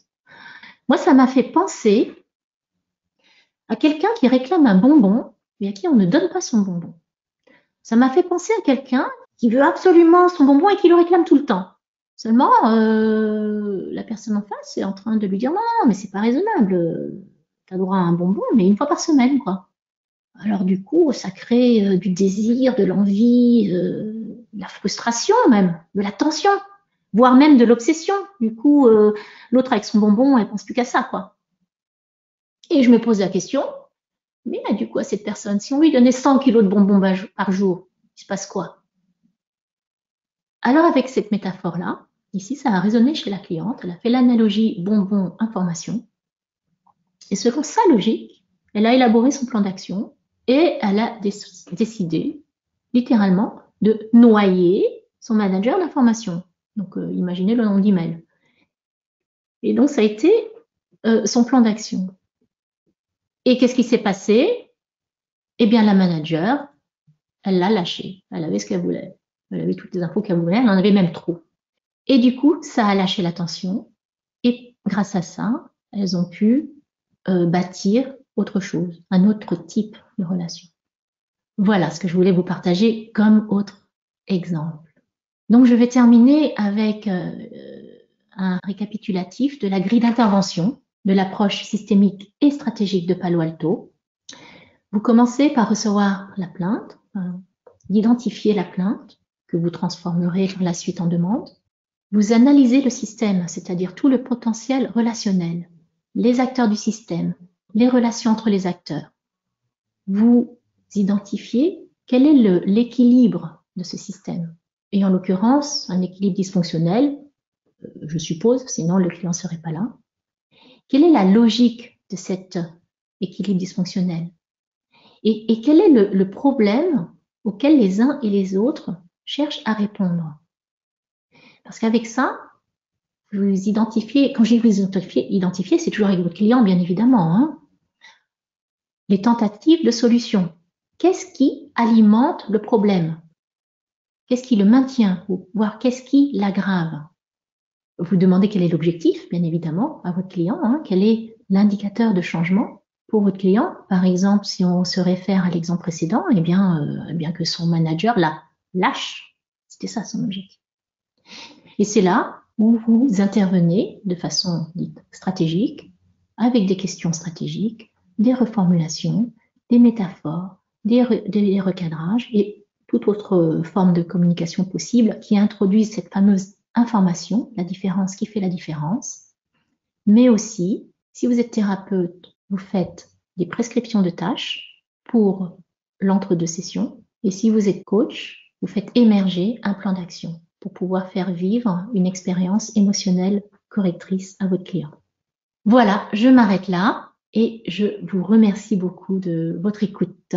Moi, ça m'a fait penser à quelqu'un qui réclame un bonbon et à qui on ne donne pas son bonbon. Ça m'a fait penser à quelqu'un qui veut absolument son bonbon et qui le réclame tout le temps. Seulement, la personne en face est en train de lui dire non, non, mais c'est pas raisonnable. Tu as droit à un bonbon, mais une fois par semaine, quoi. Alors du coup, ça crée du désir, de l'envie, de la frustration même, de la tension, voire même de l'obsession. Du coup, l'autre avec son bonbon, elle pense plus qu'à ça, quoi. Et je me pose la question, mais du coup, à cette personne, si on lui donnait 100 kilos de bonbons par jour, il se passe quoi? Alors avec cette métaphore-là, ici, ça a résonné chez la cliente, elle a fait l'analogie bonbon-information, et selon sa logique, elle a élaboré son plan d'action et elle a décidé, littéralement, de noyer son manager d'information. Donc, imaginez le nombre d'emails. Et donc, ça a été son plan d'action. Et qu'est-ce qui s'est passé? Eh bien, la manager, elle l'a lâché. Elle avait ce qu'elle voulait. Elle avait toutes les infos qu'elle voulait. Elle en avait même trop. Et du coup, ça a lâché la tension. Et grâce à ça, elles ont pu bâtir autre chose, un autre type de relation. Voilà ce que je voulais vous partager comme autre exemple. Donc, je vais terminer avec un récapitulatif de la grille d'intervention de l'approche systémique et stratégique de Palo Alto. Vous commencez par recevoir la plainte, d'identifier la plainte que vous transformerez par la suite en demande. Vous analysez le système, c'est-à-dire tout le potentiel relationnel, les acteurs du système, les relations entre les acteurs. Vous identifiez quel est l'équilibre de ce système. Et en l'occurrence, un équilibre dysfonctionnel, je suppose, sinon le client ne serait pas là. Quelle est la logique de cet équilibre dysfonctionnel? Et quel est le problème auquel les uns et les autres cherchent à répondre? Parce qu'avec ça, vous identifiez, quand je dis vous identifier, c'est toujours avec votre client, bien évidemment, hein, les tentatives de solution. Qu'est-ce qui alimente le problème? Qu'est-ce qui le maintient? Ou voire qu'est-ce qui l'aggrave? Vous demandez quel est l'objectif, bien évidemment, à votre client, hein, quel est l'indicateur de changement pour votre client. Par exemple, si on se réfère à l'exemple précédent, eh bien que son manager la lâche. C'était ça son objectif. Et c'est là où vous intervenez de façon dite stratégique avec des questions stratégiques, des reformulations, des métaphores, des recadrages et toute autre forme de communication possible qui introduisent cette fameuse information, la différence qui fait la différence. Mais aussi, si vous êtes thérapeute, vous faites des prescriptions de tâches pour l'entre-deux sessions. Et si vous êtes coach, vous faites émerger un plan d'action pour pouvoir faire vivre une expérience émotionnelle correctrice à votre client. Voilà, je m'arrête là et je vous remercie beaucoup de votre écoute.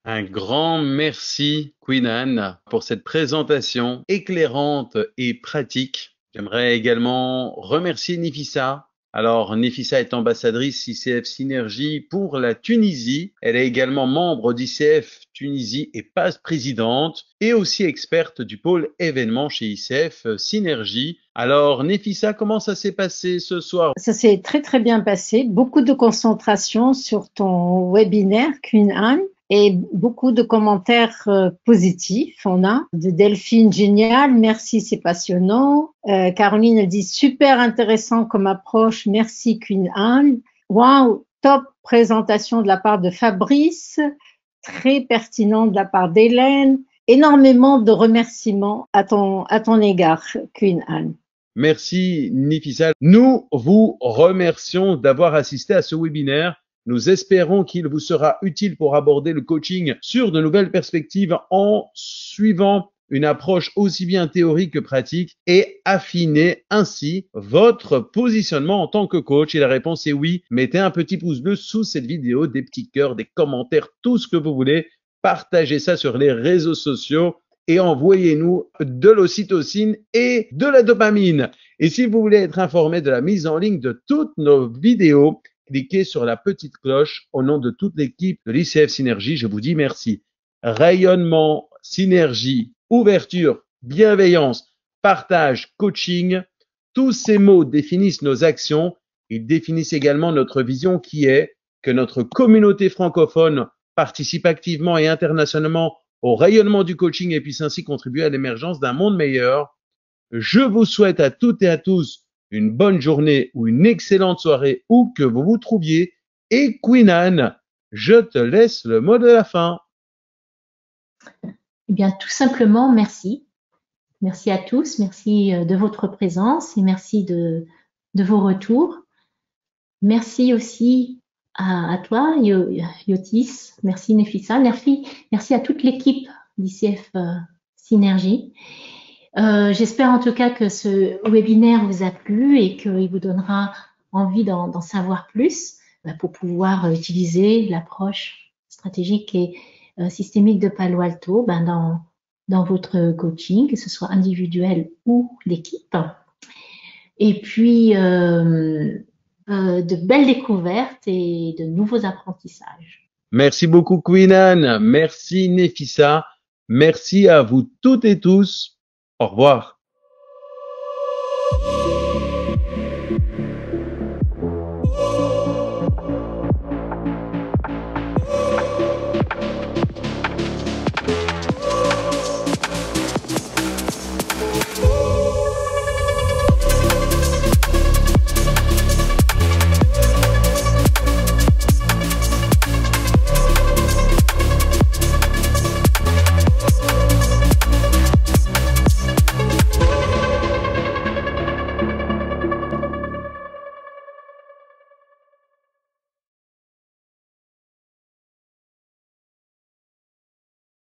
Un grand merci, Queen Anne, pour cette présentation éclairante et pratique. J'aimerais également remercier Nefissa. Alors, Nefissa est ambassadrice ICF Synergie pour la Tunisie. Elle est également membre d'ICF Tunisie et passe-présidente et aussi experte du pôle événements chez ICF Synergie. Alors, Nefissa, comment ça s'est passé ce soir? Ça s'est très très bien passé. Beaucoup de concentration sur ton webinaire, Queen Anne. Et beaucoup de commentaires positifs. On a de Delphine, génial, merci, c'est passionnant. Caroline, elle dit super intéressant comme approche, merci Queen Anne. Wow, top présentation de la part de Fabrice, très pertinent de la part d'Hélène. Énormément de remerciements à ton égard, Queen Anne. Merci Nefissa. Nous vous remercions d'avoir assisté à ce webinaire. Nous espérons qu'il vous sera utile pour aborder le coaching sur de nouvelles perspectives en suivant une approche aussi bien théorique que pratique et affiner ainsi votre positionnement en tant que coach. Et la réponse est oui. Mettez un petit pouce bleu sous cette vidéo, des petits cœurs, des commentaires, tout ce que vous voulez. Partagez ça sur les réseaux sociaux et envoyez-nous de l'ocytocine et de la dopamine. Et si vous voulez être informé de la mise en ligne de toutes nos vidéos, cliquez sur la petite cloche au nom de toute l'équipe de l'ICF Synergie. Je vous dis merci. Rayonnement, synergie, ouverture, bienveillance, partage, coaching, tous ces mots définissent nos actions. Ils définissent également notre vision qui est que notre communauté francophone participe activement et internationalement au rayonnement du coaching et puisse ainsi contribuer à l'émergence d'un monde meilleur. Je vous souhaite à toutes et à tous une bonne journée ou une excellente soirée où que vous vous trouviez. Et Queen Anne, je te laisse le mot de la fin. Eh bien, tout simplement, merci. Merci à tous, merci de votre présence et merci de vos retours. Merci aussi à toi, Yotis. Merci Nefissa. Merci à toute l'équipe d'ICF Synergie. J'espère en tout cas que ce webinaire vous a plu et qu'il vous donnera envie d'en savoir plus pour pouvoir utiliser l'approche stratégique et systémique de Palo Alto dans votre coaching, que ce soit individuel ou d'équipe. Et puis, de belles découvertes et de nouveaux apprentissages. Merci beaucoup Queen Anne, merci Nefissa, merci à vous toutes et tous. Au revoir.